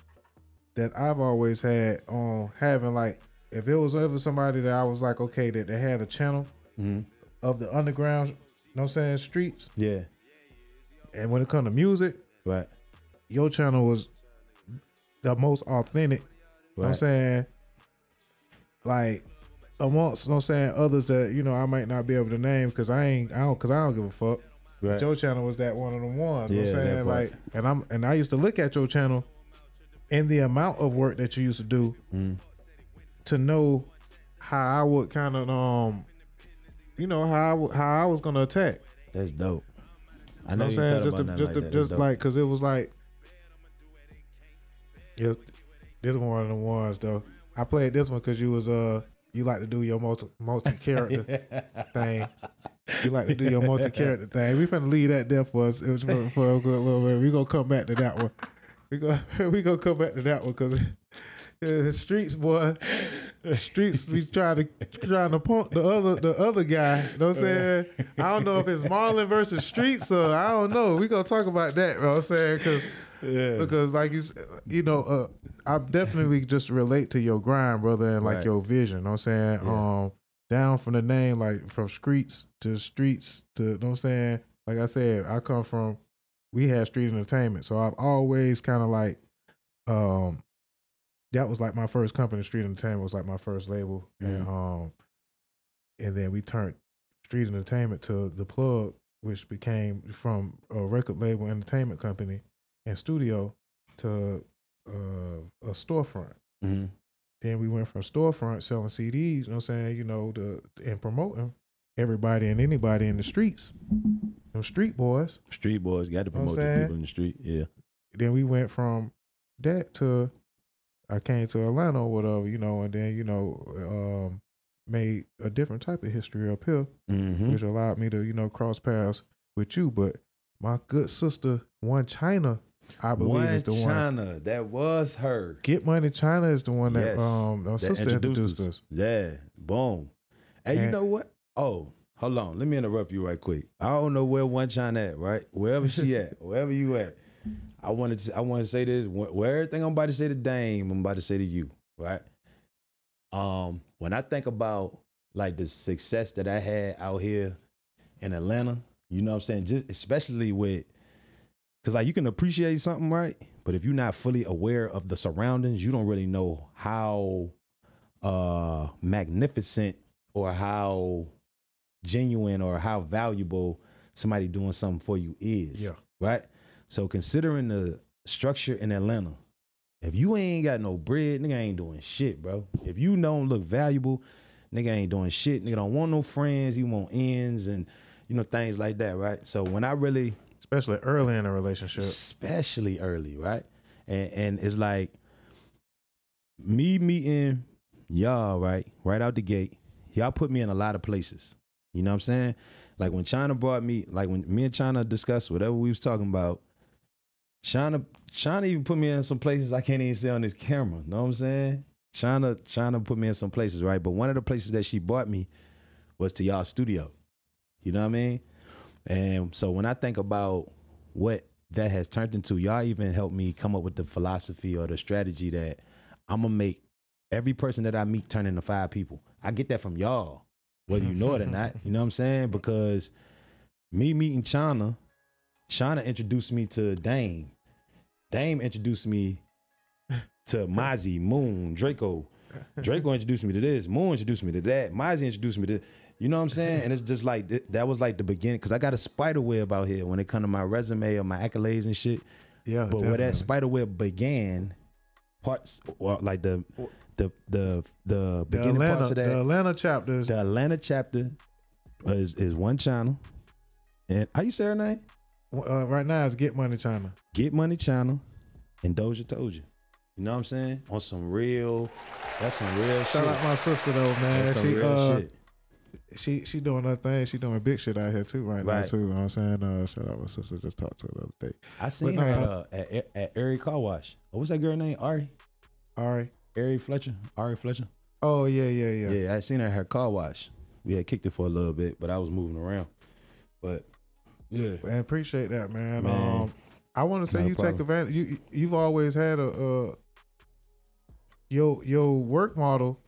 that I've always had on having, like, if it was ever somebody that I was like, okay, that they had a channel of the underground, you know what I'm saying, streets. Yeah. And when it comes to music, right, your channel was the most authentic. You know what I'm saying? Like, amongst, you know what I'm saying, others that, you know, I might not be able to name because I don't give a fuck. Right. But your channel was that one of them ones. You know what I'm saying? Like, and I used to look at your channel and the amount of work that you used to do to know how I would kind of you know, how I was gonna attack. That's dope. I know what I'm saying? Just like, cause it was like, yeah, this one of the ones though. I played this one because you was you like to do your multi-character thing. You like to do your multi-character thing. We finna leave that there for us. It was for a good little bit. We gonna come back to that one. We gonna come back to that one because Streetz, boy, Streetz be trying to punk the other guy. You know what I'm saying? I don't know if it's Marlon versus Streetz, or I don't know. We gonna talk about that. You know what I'm saying? Because like you know, I definitely just relate to your grind, brother, and like your vision. You know what I'm saying? Yeah. Down from the name, like from Skreets to Streetz to, you know what I'm saying? Like I said, I come from, we had street entertainment, so I've always kind of like, that was like my first company. Street entertainment was like my first label, and then we turned street entertainment to the Plug, which became from a record label entertainment company and studio to a storefront. Mm-hmm. Then we went from storefront selling CDs, you know what I'm saying, you know, and promoting everybody and anybody in the streets. Them street boys. Street boys got to promote the people in the street, yeah. Then we went from that to, I came to Atlanta or whatever, you know, and then, you know, made a different type of history up here, which allowed me to, you know, cross paths with you. But my good sister, One China, I believe is the one. China, that was her. Get Money China is the one that our sister introduced us. Yeah, boom. And you know what? Oh, hold on. Let me interrupt you right quick. I don't know where One China at, right? Wherever she at, wherever you at. I want to say this. Where everything I'm about to say to Dame, I'm about to say to you, right? When I think about like the success that I had out here in Atlanta, you know what I'm saying? Just especially with, because like you can appreciate something, right? But if you're not fully aware of the surroundings, you don't really know how magnificent or how genuine or how valuable somebody doing something for you is. Yeah. Right? So considering the structure in Atlanta, if you ain't got no bread, nigga ain't doing shit, bro. If you don't look valuable, nigga ain't doing shit. Nigga don't want no friends. He want ends and, you know, things like that, right? So when I really... Especially early in a relationship. Especially early, right? And it's like me meeting y'all, right out the gate, y'all put me in a lot of places. You know what I'm saying? Like when China brought me, like when me and China discussed whatever we was talking about, China even put me in some places I can't even see on this camera. Know what I'm saying? China put me in some places, right? But one of the places that she brought me was to y'all studio. You know what I mean? And so when I think about what that has turned into, y'all even helped me come up with the philosophy or the strategy that I'm gonna make every person that I meet turn into 5 people. I get that from y'all, whether you know it or not. You know what I'm saying? Because me meeting China introduced me to Dame. Dame introduced me to Mazi, Moon, Draco. Draco introduced me to this. Moon introduced me to that. Mazi introduced me to this. You know what I'm saying? And it's just like, that was like the beginning. Cause I got a spider web out here when it come to my resume or my accolades and shit. Yeah, but where that spider web began, parts, well, like the beginning parts of that. The Atlanta chapter. The Atlanta chapter is one channel. And how you say her name? Right now it's Get Money Channel. Get Money Channel and DOZHATOLDYA. You know what I'm saying? On some real, that's some real shit. Shout out my sister though, man. That's some real shit. She doing her thing. She doing big shit out here too now too. You know what I'm saying? Shout out my sister. Just talked to her the other day. I seen her at Ari Car Wash. What's that girl name? Ari. Ari Fletcher. Oh yeah. Yeah, I seen her at her car wash. We had kicked it for a little bit, but I was moving around. But yeah, and appreciate that, man. I want to say you take advantage. You've always had your work model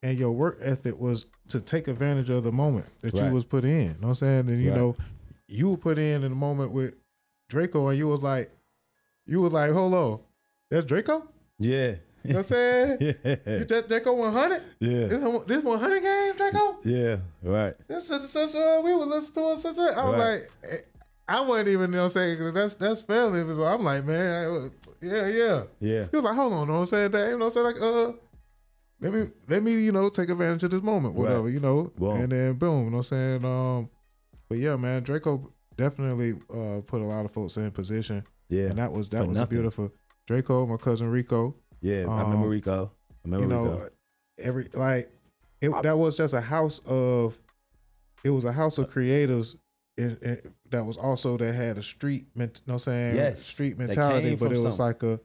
and your work ethic was to take advantage of the moment that you was put in. You know what I'm saying? And you know, you were put in the moment with Draco, and you was like, hold on, that's Draco? Yeah. You know what I'm saying? Yeah. You just Draco 100? Yeah. This 100 game, Draco? Yeah, right. This such we would listen to it such a, I was like, I wasn't even, you know what I'm saying, that's family. So I'm like, man, yeah. He was like, hold on, you know what I'm saying, Dave? You know what I'm saying? Like, let me, you know, take advantage of this moment, whatever, you know. Boom. And then boom, you know what I'm saying? But yeah, man, Draco definitely put a lot of folks in position. Yeah. And that was beautiful. Draco, my cousin Rico. Yeah, I remember Rico. That was just a house of creatives that was also that had a street, you know what I'm saying? Street mentality, but it was like a,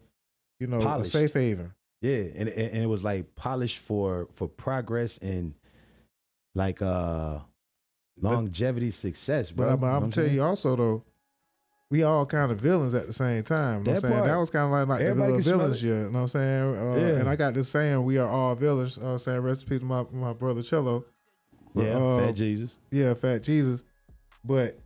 you know, polished. A safe haven. Yeah, and it was like polished for progress and like longevity success, bro. But I'm telling you also though, we all kind of villains at the same time. You know what I'm saying? That was kind of like the villains year. You know what I'm saying? And I got this saying, we are all villains. You know what I'm saying? Rest in peace to my brother Cello. Fat Jesus. Yeah, Fat Jesus. But,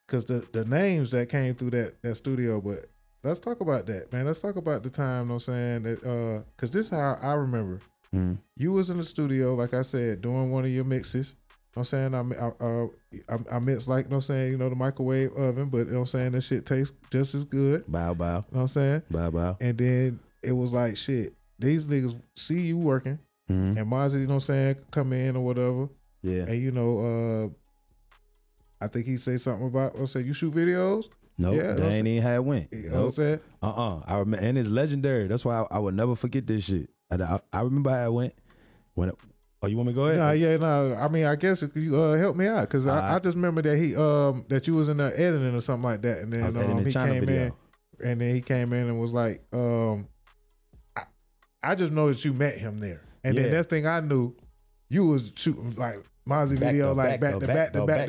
because the names that came through that studio, but let's talk about that, man. Let's talk about the time, you know what I'm saying? That, because this is how I remember. Mm-hmm. You was in the studio, like I said, doing one of your mixes. You know what I'm saying? I mix like, you know what I'm saying, you know, the microwave oven, but you know what I'm saying, that shit tastes just as good. Bow. You know what I'm saying? Bow. And then it was like, shit, these niggas see you working, and Mazi, you know what I'm saying, come in or whatever. Yeah. And you know, I think he say something about, I said, you shoot videos? Nope, yeah, that ain't even how it went. You know what I'm saying? I remember, and it's legendary. That's why I would never forget this shit. I remember how it went. Oh, you want me to go ahead? No. I mean, I guess you help me out because I just remember that that you was in there editing or something like that, and then he came in, and then he came in and was like, I just know that you met him there, and then next thing I knew, you was shooting like Mazi video like back to back.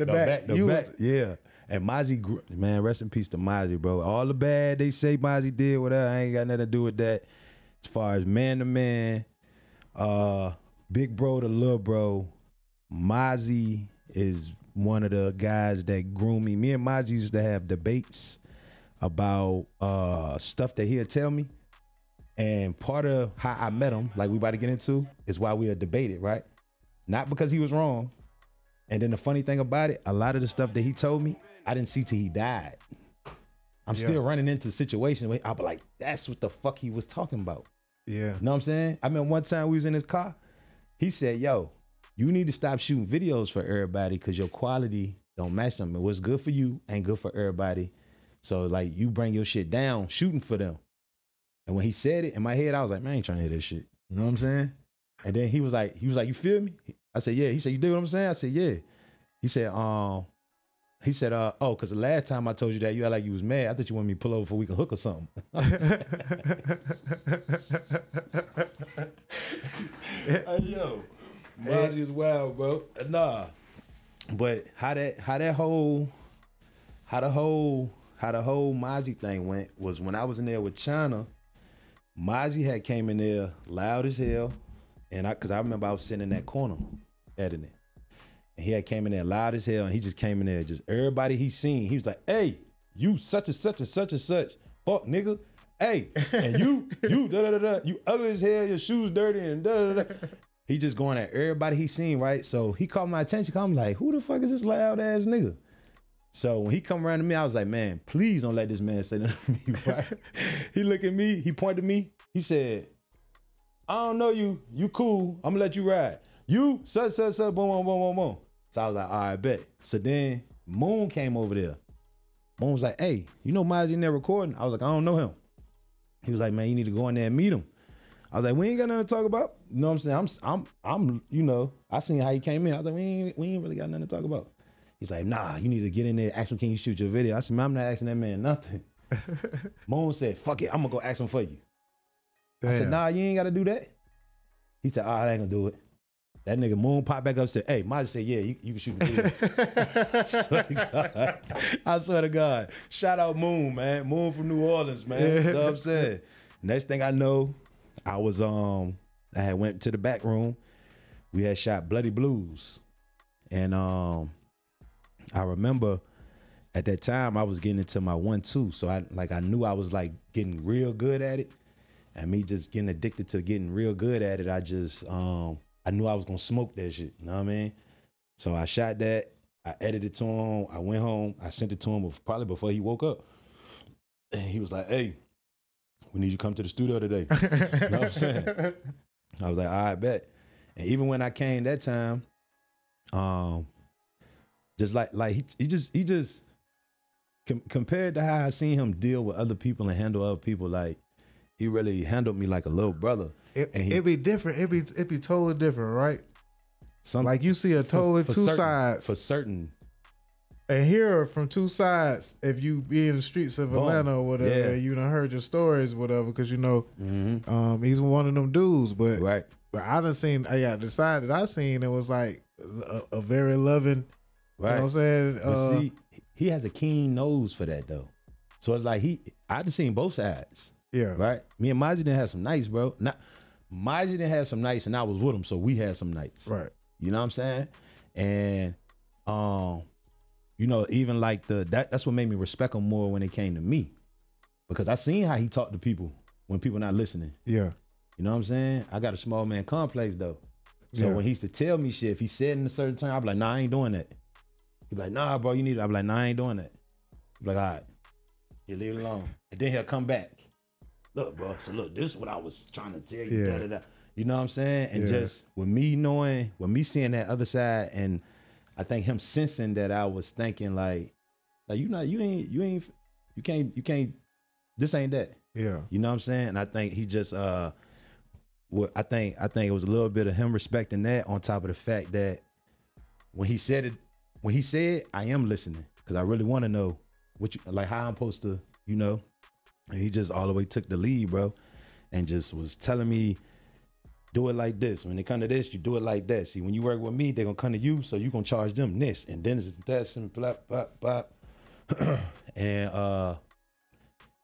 Yeah. And Mazi, man, rest in peace to Mazi, bro. All the bad they say Mazi did, whatever, I ain't got nothing to do with that. As far as man to man, big bro to little bro, Mazi is one of the guys that groomed me. Me and Mazi used to have debates about stuff that he'll tell me. And part of how I met him, like we about to get into, is why we had debated, right? Not because he was wrong. And then the funny thing about it, a lot of the stuff that he told me, I didn't see till he died. I'm still running into situations where I'll be like, that's what the fuck he was talking about. Yeah. You know what I'm saying? I mean, one time we was in his car, he said, yo, you need to stop shooting videos for everybody because your quality don't match them. And what's good for you ain't good for everybody. So like you bring your shit down shooting for them. And when he said it in my head, I was like, man, I ain't trying to hear this shit. You know what I'm saying? And then he was like, you feel me? I said, yeah. He said, you dig what I'm saying? I said, yeah. He said, oh, because the last time I told you that, you act like you was mad. I thought you wanted me to pull over so we can hook or something. Hey, yo, Mazi is wild, bro. Nah, but how the whole Mazi thing went was when I was in there with China. Mazi had came in there loud as hell, and because I remember I was sitting in that corner editing. And he had came in there loud as hell, and he just came in there, just everybody he seen, he was like, hey, you such and such and such and such. Fuck, nigga. Hey, and you da-da-da-da, you ugly as hell, your shoes dirty, and da-da-da-da. he just going at everybody he seen, right? So he caught my attention. I'm like, who the fuck is this loud ass nigga? So when he come around to me, I was like, man, please don't let this man say nothing to me, right? He looked at me, he pointed to me, he said, I don't know you cool, I'm gonna let you ride. You, such, boom, boom, boom, boom, boom. So I was like, all right, bet. So then Moon came over there. Moon was like, hey, you know Mazi in there recording? I was like, I don't know him. He was like, man, you need to go in there and meet him. I was like, we ain't got nothing to talk about. You know what I'm saying? I'm you know, I seen how he came in. I was like, we ain't really got nothing to talk about. He's like, nah, you need to get in there, ask him, can you shoot your video? I said, man, I'm not asking that man nothing. Moon said, fuck it, I'm gonna go ask him for you. Damn. I said, nah, you ain't gotta do that. He said, all right, I ain't gonna do it. That nigga Moon popped back up and said, hey, Mazi said, yeah, you can shoot the video. I swear to God. I swear to God. Shout out Moon, man. Moon from New Orleans, man. You know what I'm saying? Next thing I know, I was, I had went to the back room. We had shot Bloody Blues. And I remember at that time I was getting into my 1-2. So I knew I was like getting real good at it. And me just getting addicted to getting real good at it, I just, I knew I was gonna smoke that shit, you know what I mean? So I shot that, I edited it to him, I went home, I sent it to him probably before he woke up. And he was like, hey, we need you to come to the studio today. You know what I'm saying? I was like, all right, bet. And even when I came that time, just like he just compared to how I seen him deal with other people and handle other people, like he really handled me like a little brother. It'd be different. It'd be totally different, right? Like you see a totally two sides. For certain. And hear from two sides if you be in the streets of Atlanta or whatever, yeah. You done heard your stories or whatever, because you know, he's one of them dudes. But right. But I done seen, the side that I seen, it was like a very loving, right. You know what I'm saying? But see, he has a keen nose for that though. So it's like I done seen both sides. Yeah. Right? Me and Mazi didn't have some nights, bro. Mazi didn't have some nights and I was with him, so we had some nights. Right. You know what I'm saying? And you know, even like that's what made me respect him more when it came to me. Because I seen how he talked to people when people not listening. Yeah. You know what I'm saying? I got a small man complex though. So when he used to tell me shit, if he said in a certain time, I'd be like, nah, I ain't doing that. He'd be like, nah, bro, you need it. I'd be like, nah, I ain't doing that. He'd be like, all right, you leave it alone. And then he'll come back. Look, bro, so look, this is what I was trying to tell you. Yeah. Da, da, da. You know what I'm saying? And just with me seeing that other side, and I think him sensing that I was thinking like you can't, this ain't that. Yeah. You know what I'm saying? And I think he just, I think it was a little bit of him respecting that on top of the fact that when he said, I am listening because I really want to know how I'm supposed to, you know. And he just all the way took the lead, bro, and just was telling me, do it like this. When they come to this, you do it like that. See, when you work with me, they're gonna come to you, so you gonna charge them this, and then it's that, and blah, blah, blah. And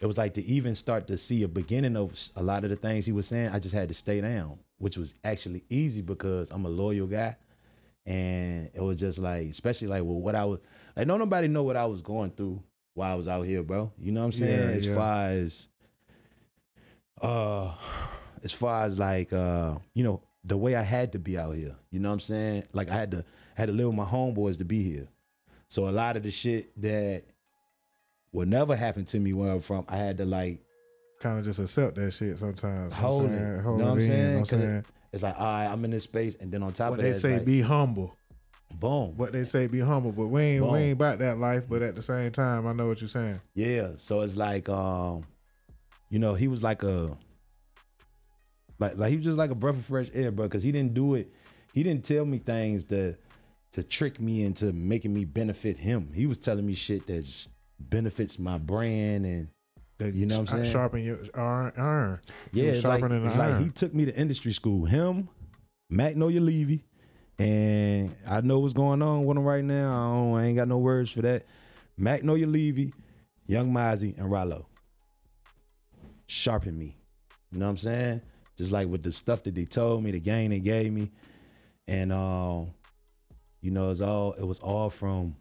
it was like to even start to see a beginning of a lot of the things he was saying, I just had to stay down, which was actually easy because I'm a loyal guy. And it was just like, especially like with what I was, like, don't nobody know what I was going through while I was out here, bro. You know what I'm saying? As far as like, you know, the way I had to be out here, you know what I'm saying? Like I had to live with my homeboys to be here. So a lot of the shit that would never happen to me where I'm from, I had to like kind of just accept that shit sometimes. Hold it. You know what I'm saying? It's like, all right, I'm in this space, and then on top of that, they say like, be humble. Boom. What they say be humble, but we ain't about that life. But at the same time, I know what you're saying. Yeah. So it's like, you know, he was like he was just like a breath of fresh air, bro. Because he didn't do it. He didn't tell me things to trick me into making me benefit him. He was telling me shit that just benefits my brand and. You know what I'm saying? Sharpen your iron. Yeah, it's like he took me to industry school. Him, Magnolia Levy, and I know what's going on with him right now. I ain't got no words for that. Magnolia Levy, Yung Mazi, and Rollo. Sharpen me. You know what I'm saying? Just like with the stuff that they told me, the game they gave me. And you know, it was all from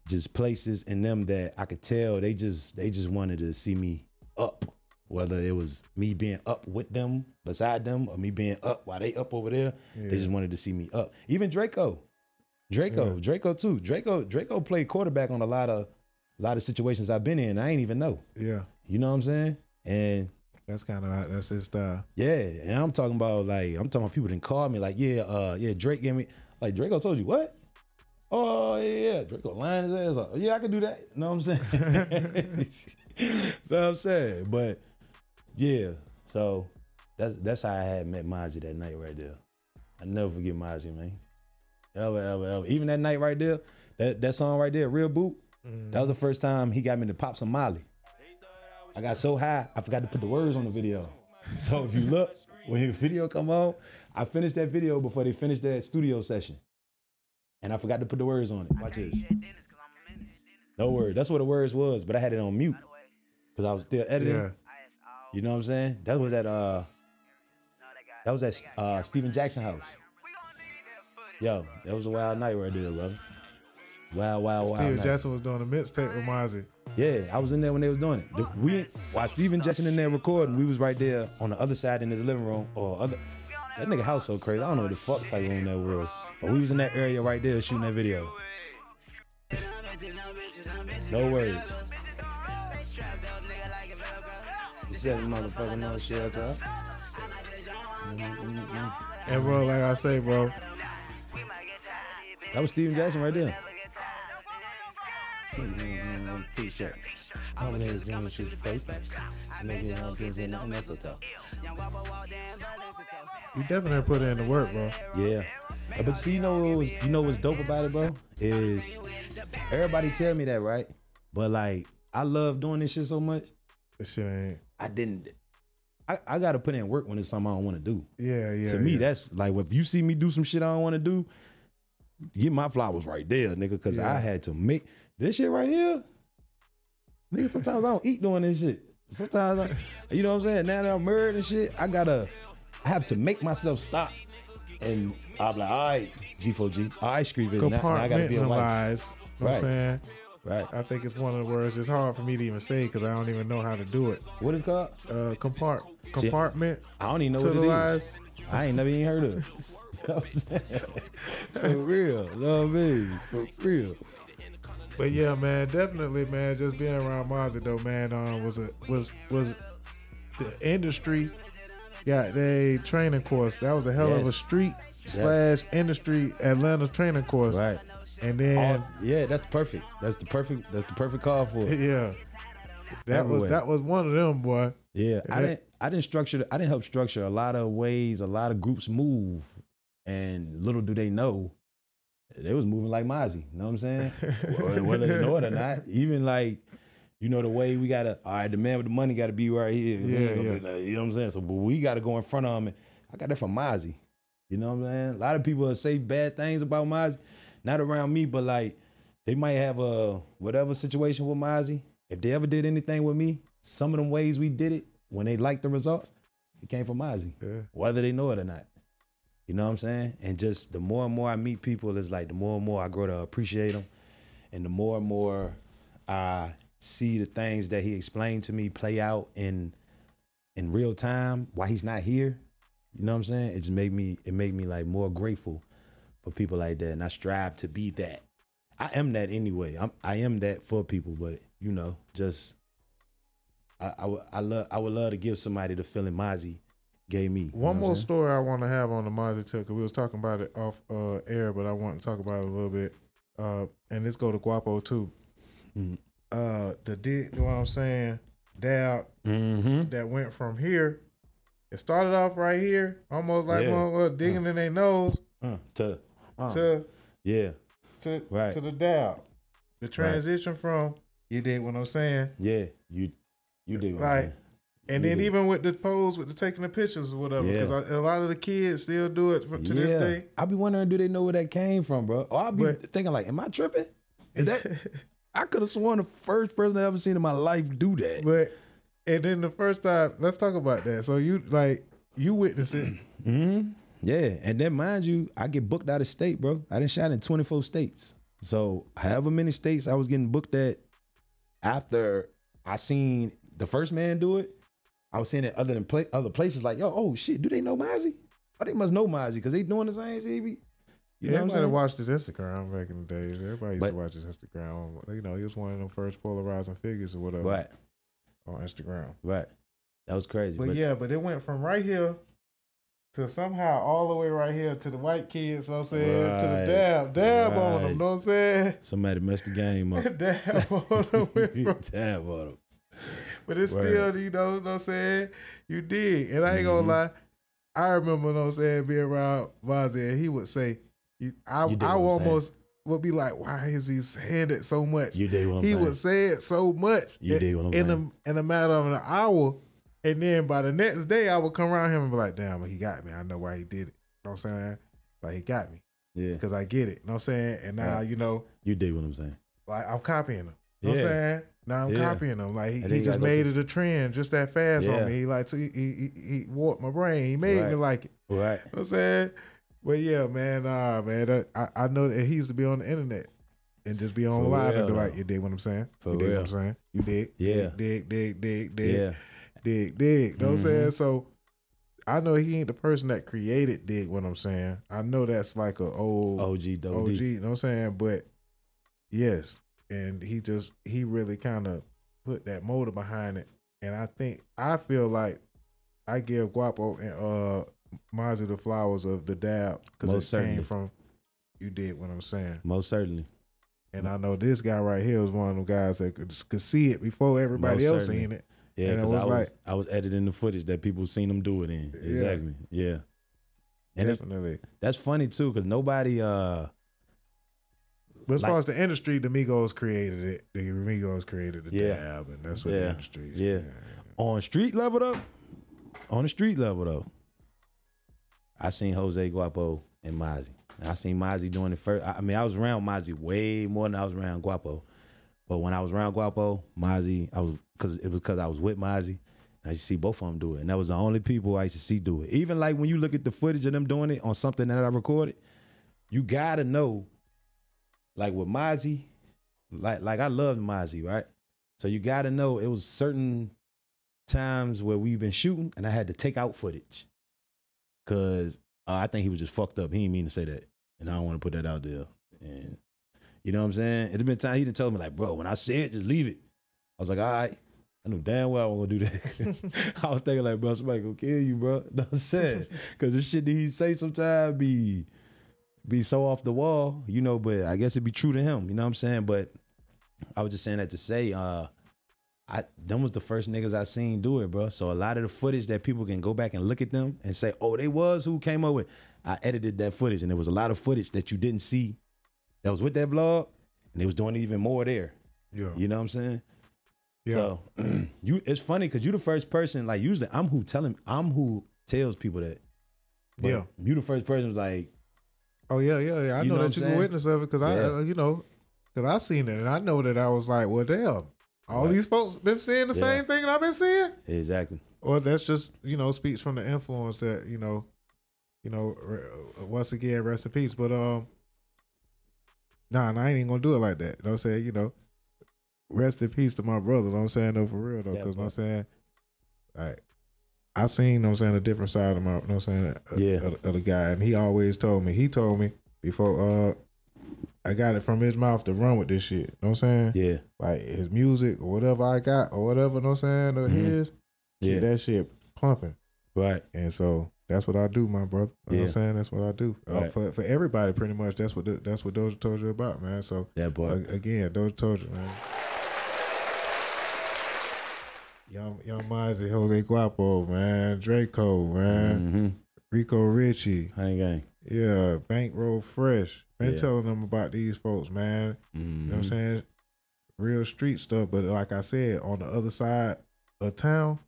just places in them that I could tell they just wanted to see me up whether it was me being up with them, beside them, or me being up while they up over there. Yeah. They just wanted to see me up. Even Draco too. Draco played quarterback on a lot of situations I've been in. I ain't even know. Yeah. You know what I'm saying? And that's his style. yeah, and I'm talking about people didn't call me like, yeah, Drake gave me, like, Draco told you what? Oh yeah, Draco lying his ass off. Yeah, I can do that. You know what I'm saying? Know what I'm saying? But yeah, so that's how I had met Mazi that night right there. I never forget Mazi, man. Ever. Even that night right there, that song right there, Real Boot, that was the first time he got me to pop some Molly. I got so high, I forgot to put the words on the video. So if you look, when the video come on, I finished that video before they finished that studio session. And I forgot to put the words on it. Watch this. No words. That's what the words was, but I had it on mute because I was still editing. Yeah. You know what I'm saying? That was at Steven Jackson house. Yo, that was a wild night right there, brother. Wild Steven night. Jackson was doing a mixtape with Mazi. Yeah, I was in there when they was doing it. While Steven Jackson in there recording, we was right there on the other side in his living room that nigga house so crazy. I don't know what the fuck type room that was. But we was in that area right there shooting that video. No words. You said motherfucking no shit, huh? And bro, like I say, bro, That was Steven Jackson right there. you definitely put in the work, bro. Yeah. But see, you know what's dope about it, bro? Is everybody tell me that, right? But like, I love doing this shit so much. This shit ain't. I gotta put in work when it's something I don't want to do. Yeah. To me, that's like, if you see me do some shit I don't want to do, get my flowers right there, nigga, because I had to make this shit right here. Nigga, sometimes I don't eat doing this shit. Sometimes, you know what I'm saying? Now that I'm married and shit, I have to make myself stop. And I'm like, all right, G4G, all right, Skreet Vision. Now I gotta be a wife. You know what I'm saying? Right. I think it's one of the words. It's hard for me to even say because I don't even know how to do it. What is it called? Compartment. I don't even know what it is. I ain't never even heard of it. You know what I'm saying? For real. Love me. For real. But yeah, man, definitely, man, just being around Mazi though, man, was the industry got a training course. That was a hell of a street / industry Atlanta training course. Right. And then that's perfect. That's the perfect call for it. Yeah. That was one of them, boy. Yeah. I didn't help structure a lot of ways a lot of groups move. And little do they know, they was moving like Mazi. You know what I'm saying? Whether they know it or not. Even like, you know, the way we gotta, all right, the man with the money gotta be right here. Yeah. You know what I'm saying? So, but we gotta go in front of him. And I got that from Mazi. You know what I'm saying? A lot of people say bad things about Mazi. Not around me, but like, they might have a whatever situation with Mazi. If they ever did anything with me, some of them ways we did it, when they liked the results, it came from Mazi. Yeah. Whether they know it or not. You know what I'm saying? And just the more and more I meet people, it's like the more and more I grow to appreciate them. And the more I see the things that he explained to me play out in real time while he's not here. You know what I'm saying? It made me like more grateful for people like that. And I strive to be that. I am that anyway. I am that for people, but you know, just I would love to give somebody the feeling Mazi gave me. One more story I want to have on the Mazi tip, because we was talking about it off air, but I want to talk about it a little bit. And this go to Guapo too. Mm-hmm. You know what I'm saying? Dab that went from here. It started off right here, almost like digging in their nose to the dab. The transition from, you dig what I'm saying? Yeah, you dig what I'm saying. And then even with the pose, with the taking the pictures or whatever, because a lot of the kids still do it to this day. I be wondering, do they know where that came from, bro? Or I be thinking like, am I tripping? Is that? I could have sworn the first person I ever seen in my life do that. And then the first time, let's talk about that. So you witnessed it. Mm-hmm. Yeah, and then mind you, I get booked out of state, bro. I done shot in 24 states. So however many states I was getting booked at after I seen the first man do it, I was seeing it other places like, yo, oh shit, do they know Mazi? Oh, they must know Mazi because they doing the same shit. You know everybody watched his Instagram back in the days. Everybody used to watch his Instagram. You know, he was one of them first polarizing figures or whatever. Right. On Instagram. Right. That was crazy. But it went from right here to somehow all the way right here to the white kids, you know what I'm saying? Right. To the dab on them, you know what I'm saying? Somebody messed the game up. Dab on them. Dab on them. But it's still, you know what I'm saying? You did. And I ain't gonna lie, I remember, you know what I'm saying, being around Mazi, and he would say, I almost would be like, why is he saying it so much? You did what I'm saying. He would say it so much you did what I'm saying. In a matter of an hour. And then by the next day, I would come around him and be like, damn, he got me. I know why he did it. You know what I'm saying? Like, he got me. Yeah. Because I get it. You know what I'm saying? And now, you know. You did what I'm saying. Like, I'm copying him. You know what I'm saying? Now I'm copying him. Like, he just made it a trend just that fast on me. He warped my brain. He made me like it. Right. You know what I'm saying? But yeah, man, I know that he used to be on the internet and just be on live and be like, you dig what I'm saying? You dig what I'm saying? You dig? Yeah. Dig. Yeah. Dig. You know what I'm saying? So I know he ain't the person that created dig what I'm saying. I know that's like a old OG, you know what I'm saying? But yes, and he really kind of put that motor behind it. And I feel like I give Guapo and Mazi the flowers of the dab because it came from you did what I'm saying. Most certainly. And I know this guy right here was one of them guys that could see it before everybody else seen it. Yeah, because I was editing the footage that people seen him do it in. Exactly. Yeah. And definitely. That's funny too, because nobody but as far as the industry, the Migos created it. The Migos created the dab, and that's what the industry is. Yeah. On the street level though, I seen Jose, Guapo, and Mazi. I seen Mazi doing it first. I mean, I was around Mazi way more than I was around Guapo. But when I was around Guapo, Mazi, because I was with Mazi, and I used to see both of them do it. And that was the only people I used to see do it. Even like when you look at the footage of them doing it on something that I recorded, you gotta know, like with Mazi, like I loved Mazi, right? So you gotta know it was certain times where we've been shooting and I had to take out footage. Cause I think he was just fucked up. He didn't mean to say that. And I don't want to put that out there. And you know what I'm saying? It'd been time he done told me like, bro, when I say it, just leave it. I was like, all right. I knew damn well I wasn't gonna do that. I was thinking like, bro, somebody gonna kill you, bro. No, I'm saying. Cause the shit that he say sometimes be so off the wall, you know, but I guess it'd be true to him, you know what I'm saying? But I was just saying that to say, them was the first niggas I seen do it, bro. So a lot of the footage that people can go back and look at them and say, oh, they was who came up with. I edited that footage, and there was a lot of footage that you didn't see that was with that vlog, and they was doing even more there. Yeah, you know what I'm saying? Yeah. So it's funny because you the first person. Like usually, I'm who tells people that. But you the first person who's like, oh yeah. I know that you were witness of it because because I seen it and I know that I was like, well, damn. All these folks been seeing the same thing that I've been seeing? Exactly. Or that's just, speaks from the influence that, once again, rest in peace. But I ain't even gonna do it like that. You know what I'm saying? Rest in peace to my brother. You know what I'm saying? No, for real though. Because you know what I'm saying? Like, I seen, you know what I'm saying, a different side of my, you know what I'm saying, of the guy. And he always told me before I got it from his mouth to run with this shit. You know what I'm saying? Yeah. Like his music or whatever I got or whatever, you know what I'm saying, or his, keep that shit pumping. Right. And so that's what I do, my brother. You know what I'm saying? That's what I do. Right. For everybody, pretty much, that's what DOZHATOLDYA about, man. So that boy. Again, DOZHATOLDYA, man. Yung Mazi, Jose Guapo, man. Draco, man. Rico Richie. Honey Gang. Yeah, Bankroll Fresh. Been telling them about these folks, man. You know what I'm saying? Real street stuff. But like I said, on the other side of town,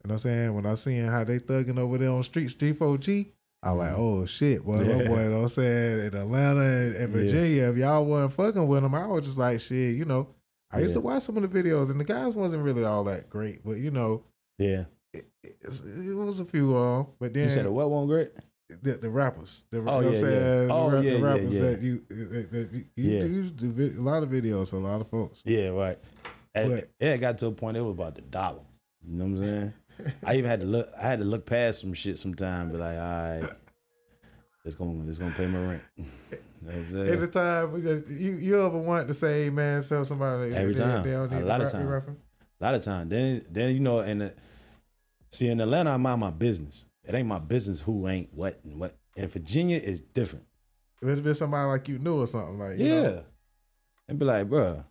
you know what I'm saying? When I seen how they thugging over there on StreetzG4G, I was like, oh shit, boy, my boy, you know what I'm saying? In Atlanta and Virginia, if y'all wasn't fucking with them, I was just like, shit, I used to watch some of the videos and the guys wasn't really all that great, but it was a few but then. You said the what one great? The rappers, the rappers that you do a lot of videos for a lot of folks. Yeah, right. It got to a point it was about the dollar. You know what I'm saying? I even had to look past some shit sometime, be like, all right, it's gonna pay my rent. Every time you ever want to say, man, tell somebody Every time. They don't need A lot of time. A lot of time. Then you know, in Atlanta, I mind my business. It ain't my business who ain't what and what. In Virginia, it's different. If it's been somebody like you knew or something like, you yeah, know? And be like, bro,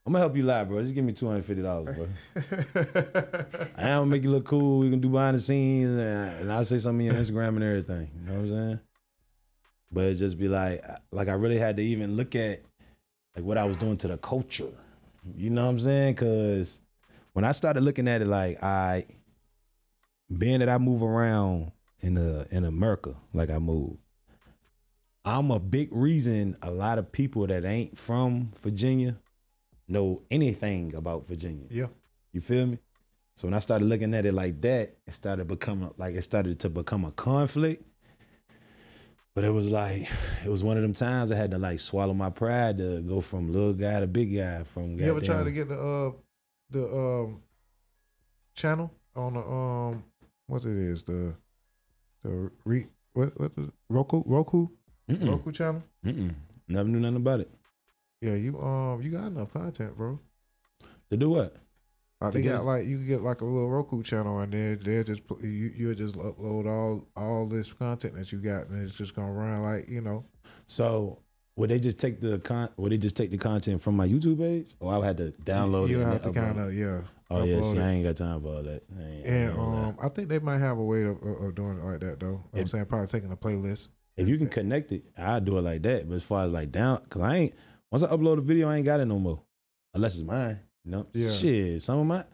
I'm gonna help you lie, bro. Just give me $250, bro. I am gonna make you look cool. We can do behind the scenes, and I'll say something on your Instagram and everything. You know what I'm saying? But it just be like I really had to even look at like what I was doing to the culture. You know what I'm saying? Because when I started looking at it, like being that I move around in America, like I move, I'm a big reason a lot of people that ain't from Virginia know anything about Virginia. Yeah. You feel me? So when I started looking at it like that, it started to become a conflict. But it was one of them times I had to like swallow my pride to go from little guy to big guy. You ever try to get the channel on the what it is, the Roku channel? Never knew nothing about it. Yeah, you got enough content, bro. To do what? They got like you can get like a little Roku channel and they'll just you'll just upload all this content that you got and it's just gonna run like, you know. So would they just take the content from my YouTube page, or I had to download it? You have to kind of Oh yeah, see, I ain't got time for all that. I think they might have a way of doing it like that though. I'm saying probably taking a playlist. If you can connect it, I'll do it like that. But as far as like down, cause once I upload a video, I ain't got it no more, unless it's mine. You know, shit. Some of my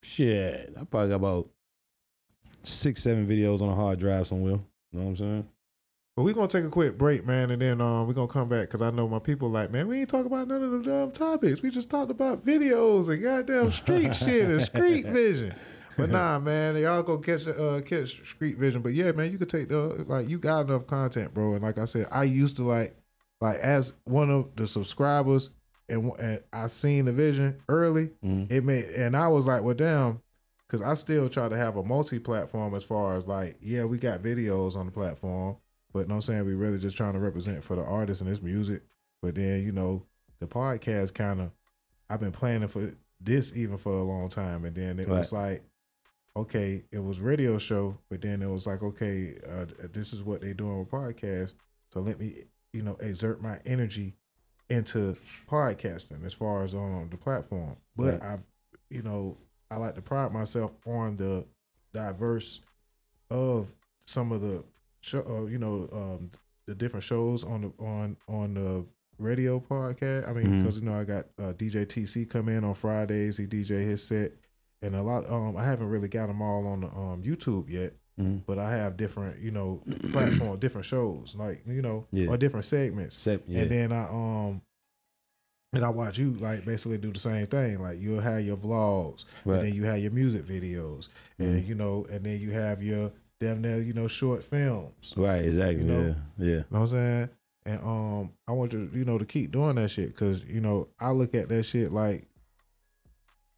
shit, I probably got about 6-7 videos on a hard drive somewhere. You know what I'm saying? But we're gonna take a quick break, man, and then we're gonna come back because I know my people like, man, we ain't talk about none of the dumb topics. We just talked about videos and goddamn street shit and Skreet Vision. But nah, man, y'all go catch Skreet Vision. But yeah, man, you could take you got enough content, bro. And like I said, I used to like as one of the subscribers. And I seen the vision early. And I was like, well, damn, because I still try to have a multi-platform as far as like, yeah, we got videos on the platform, but you know what I'm saying, we really just trying to represent for the artist and this music. But then, you know, the podcast I've been planning for this even for a long time. And then it was like, okay, it was radio show, but then it was like, okay, this is what they doing with podcasts. So let me, you know, exert my energy into podcasting as far as on the platform. But I like to pride myself on the diverse of some of the show, the different shows on the radio podcast. I mean, because you know I got DJ TC come in on Fridays. He DJ his set, and a lot. I haven't really got them all on the YouTube yet. But I have different, platform, different shows, like, or different segments. And then I watch you like basically do the same thing. Like you'll have your vlogs, and then you have your music videos, and and then you have your damn near, short films. Right, exactly. Yeah. You know what I'm saying? And I want you, to keep doing that shit because, I look at that shit like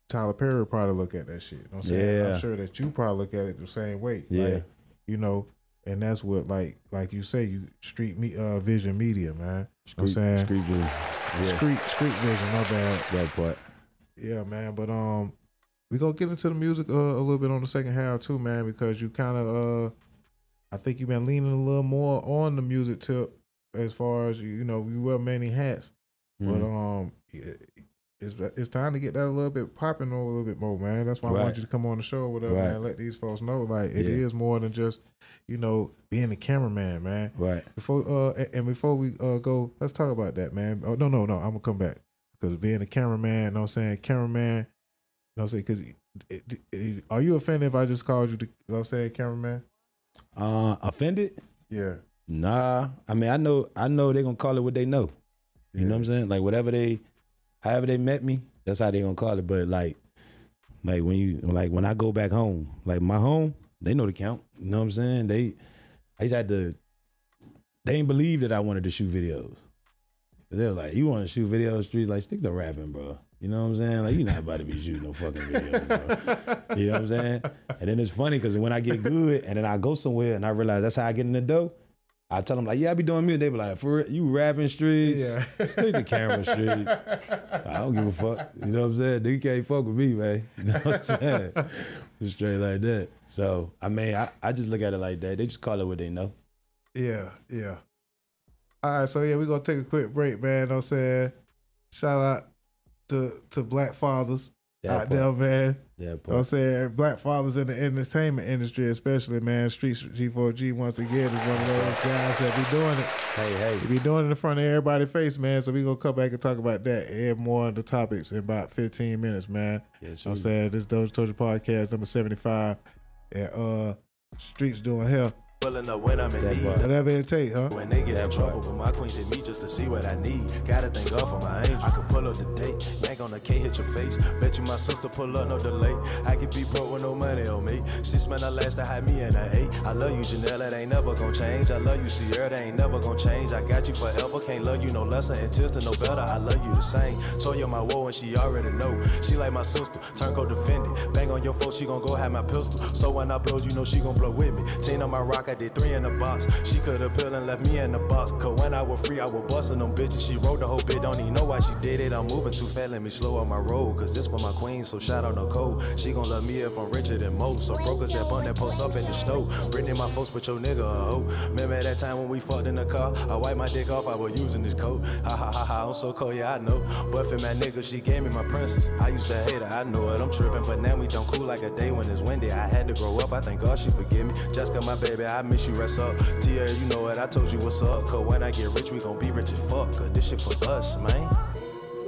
Tyler Perry probably look at that shit. You know what I'm saying? Yeah. I'm sure that you probably look at it the same way. Yeah. Like, and that's what like you say, you Skreet Vision Media, man. You know what I'm saying? Skreet Vision. Yeah. Skreet Vision, my bad. That part. Yeah, man. But we gonna get into the music a little bit on the second half too, man, because you kind of I think you've been leaning a little more on the music tip as far as you wear many hats. But it's time to get that a little bit popping a little bit more, man. That's why I want you to come on the show with us, man. Let these folks know, like, it is more than just, being a cameraman, man. Right. Before we go, let's talk about that, man. Oh, no. I'm gonna come back because being a cameraman, you know what I'm saying, cameraman, you know what I'm saying, because are you offended if I just called you, cameraman? Offended? Yeah. Nah. I mean, I know they're gonna call it what they know. You know what I'm saying? Like however they met me, that's how they gonna call it. But like when I go back home, like my home, they know the count. You know what I'm saying? They ain't believe that I wanted to shoot videos. They were like, you want to shoot videos, Streetz? Like, stick to rapping, bro. You know what I'm saying? Like, you're not about to be shooting no fucking videos, bro. You know what I'm saying? And then it's funny because when I get good and then I go somewhere and I realize that's how I get in the dough, I tell them like, yeah, I be doing music. They be like, for real, you rapping Streetz? Yeah. Straight to camera Streetz. I don't give a fuck. You know what I'm saying? They can't fuck with me, man. You know what I'm saying? It's straight like that. So, I mean, I just look at it like that. They just call it what they know. Yeah, yeah. All right, so yeah, we're going to take a quick break, man. You know what I'm saying? Shout out to black fathers out there, man. Yeah, you know what I'm saying? Black fathers in the entertainment industry, especially, man. StreetZG4G, once again, is one of those guys that be doing it. Hey. He be doing it in front of everybody's face, man. So we're going to come back and talk about that and more of the topics in about 15 minutes, man. Yes, you know what I'm saying? This DOZHATOLDYA podcast, number 75. And Streetz doing hell. Pulling up when I'm in need. Whatever it take, huh? When they get in trouble, but my queens hit me just to see what I need. Gotta thank God for my angel. I could pull up the date, yank on the K, hit your face. Bet you my sister pull up, no delay. I could be broke with no money on me. She spent her last to hide me and I ate. I love you, Janelle, that ain't never gonna change. I love you, Sierra, that ain't never gonna change. I got you forever, can't love you no lesser. And Tills to no better, I love you the same. Told you my woe and she already know. She like my sister, turncoat defended. Bang on your folks, she gon' go have my pistol. So when I blow, you know she gon' blow with me. Chain on my rock, I did 3 in the box. She could've peeled and left me in the box. Cause when I was free, I was busting them bitches. She wrote the whole bit, don't even know why she did it. I'm moving too fast, let me slow up my roll. Cause this for my queen, so shout out no code. She gon' love me if I'm richer than most. So brokers that bun that post up in the stove. Britney my folks, but your nigga a hoe. Remember that time when we fucked in the car? I wiped my dick off, I was using this coat. Ha ha ha ha, I'm so cold, yeah I know. But for my nigga, she gave me my princess. I used to hate her, I know it, I'm tripping. But now we don't cool like a day when it's windy. I had to grow up, I thank God she forgive me. Jessica, my baby, I miss you, rest up. Tia, you know it, I told you what's up. Cause when I get rich, we gon' be rich as fuck. Cause this shit for us, man.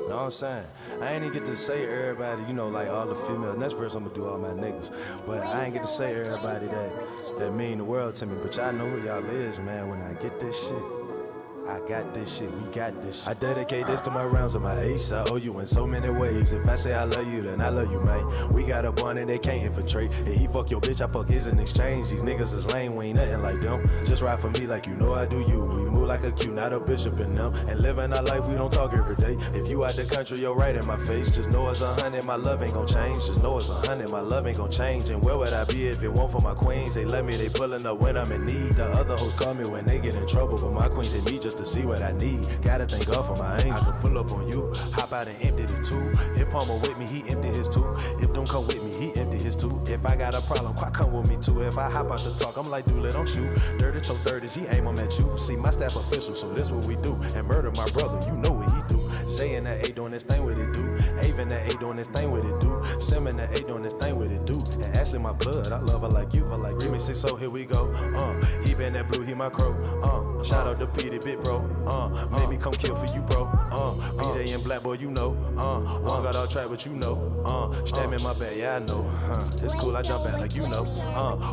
Know what I'm saying? I ain't even get to say everybody, you know, like all the females. Next verse I'm gonna do all my niggas. But I ain't get to say everybody that mean the world to me. But y'all know who y'all is, man. When I get this shit, I got this shit, we got this shit. I dedicate this to my rounds of my ace. I owe you in so many ways. If I say I love you, then I love you, man. We got a bond and they can't infiltrate. If he fuck your bitch, I fuck his in exchange. These niggas is lame, we ain't nothing like them. Just ride for me like you know I do you. We move like a Q, not a bishop in them. And living our life, we don't talk every day. If you out the country, you're right in my face. Just know it's 100, my love ain't gon' change. Just know it's 100, my love ain't gon' change. And where would I be if it weren't for my queens? They let me, they pulling up when I'm in need. The other hoes call me when they get in trouble. But my queens hit me just to see what I need. Gotta thank God for my angel. I can pull up on you, hop out and empty the too. If Palmer with me, he empty his too. If don't come with me, he empty his too. If I got a problem, quite come with me too. If I hop out the talk, I'm like, dude, don't you. Dirty toe 30s, he aim 'em at you. See, my staff official, so this what we do. And murder my brother, you know what he do. Saying that A doing this thing with it do. Avon that A doing this thing with it do. Simmon that A doing this thing with it do. And Ashley my blood, I love her like you. I like Remy 6-0, here we go. He been that blue, he my crow. Shout out to Petey, bit bro. Made me come kill for you, bro. PJ and Black Boy, you know. One got all track, but you know. Stab me in my back, yeah, I know. It's cool, I jump back like you know.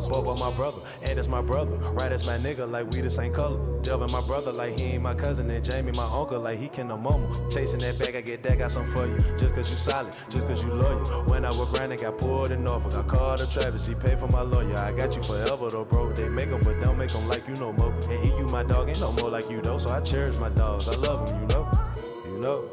Bobo my brother, and it's my brother. Right, that's my nigga, like we the same color. Delvin my brother, like he ain't my cousin. And Jamie my uncle, like he can no mama. Chasing that bag, I get that, got something for you. Just cause you solid, just cause you loyal. When I was grinding, got pulled in Norfolk. I called the Travis, he paid for my lawyer. I got you forever though, bro. They make them, but don't make them like you no more. And you my dog, ain't no more like you though. So I cherish my dogs, I love them, you know. You know.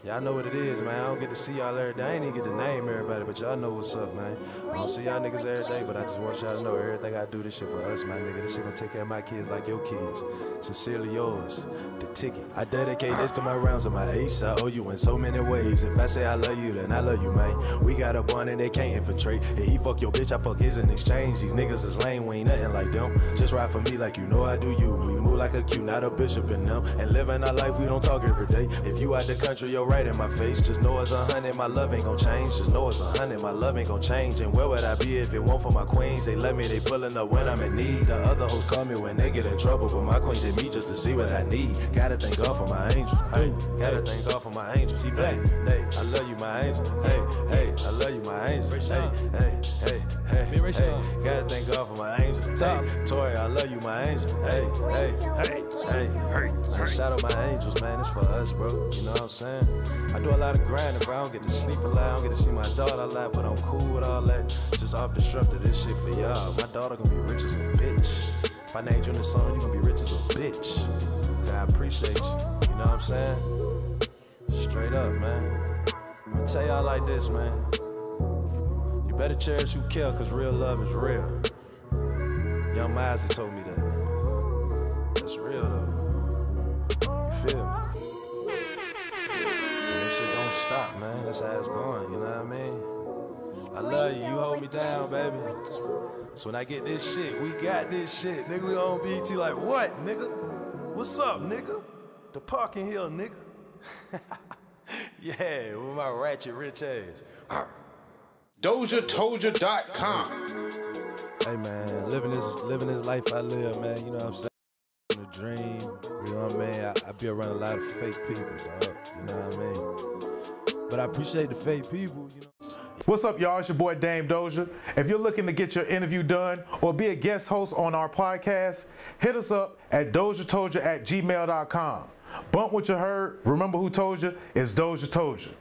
Y'all know what it is, man. I don't get to see y'all every day. I ain't even get to name everybody, but y'all know what's up, man. I don't see y'all niggas every day, but I just want y'all to know everything I do, this shit for us, my nigga. This shit gonna take care of my kids like your kids. Sincerely yours, the ticket. I dedicate this to my rounds of my ace. I owe you in so many ways. If I say I love you, then I love you, man. We got a bond and they can't infiltrate. If he fuck your bitch, I fuck his in exchange. These niggas is lame, we ain't nothing like them. Just ride for me like you know I do you. We move like a Q, not a bishop in them. And living our life, we don't talk every day. If you out the country, you're right in my face. Just know it's 100, my love ain't gon' change. Just know it's 100, my love ain't gon' change. And where would I be if it weren't for my queens? They let me, they pulling up when I'm in need. The other hoes call me when they get in trouble, but my queens hit me just to see what I need. Gotta thank God for my angel. Hey, gotta thank God for my angel. See, hey, hey, I love you, my angel. Hey, hey, I love you, my angel. Hey, hey, hey, hey, hey, gotta thank God for my angel. Hey, Tori, I love you, my angel. Hey, hey, hey, hey, hey. Shout out my angels, man. It's for us, bro. You know what I'm saying? I do a lot of grinding, bro. I don't get to sleep a lot. I don't get to see my daughter a lot, but I'm cool with all that. Just off the structure, this shit for y'all. My daughter gonna be rich as a bitch. If I named you in the song, you gonna be rich as a bitch. Cause I appreciate you. You know what I'm saying? Straight up, man. I tell y'all like this, man. You better cherish who care, cause real love is real. Yung Mazi told me that, man. That's real though. You feel me? And this shit don't stop, man. That's how it's going, you know what I mean? I love you, you hold me down, baby. So when I get this shit, we got this shit. Nigga, we on BT like, what, nigga? What's up, nigga? The parking hill, nigga. Yeah, with my ratchet rich ass. DOZHATOLDYA.COM. Hey man, living this life I live, man. You know what I'm saying? A dream. You know what I mean? I be around a lot of fake people, dog. You know what I mean? But I appreciate the fake people, you know. What's up, y'all? It's your boy Dame Dozha. If you're looking to get your interview done or be a guest host on our podcast, hit us up at DOZHATOLDYA.COM. Bump what you heard. Remember who told you? It's Dozha told you.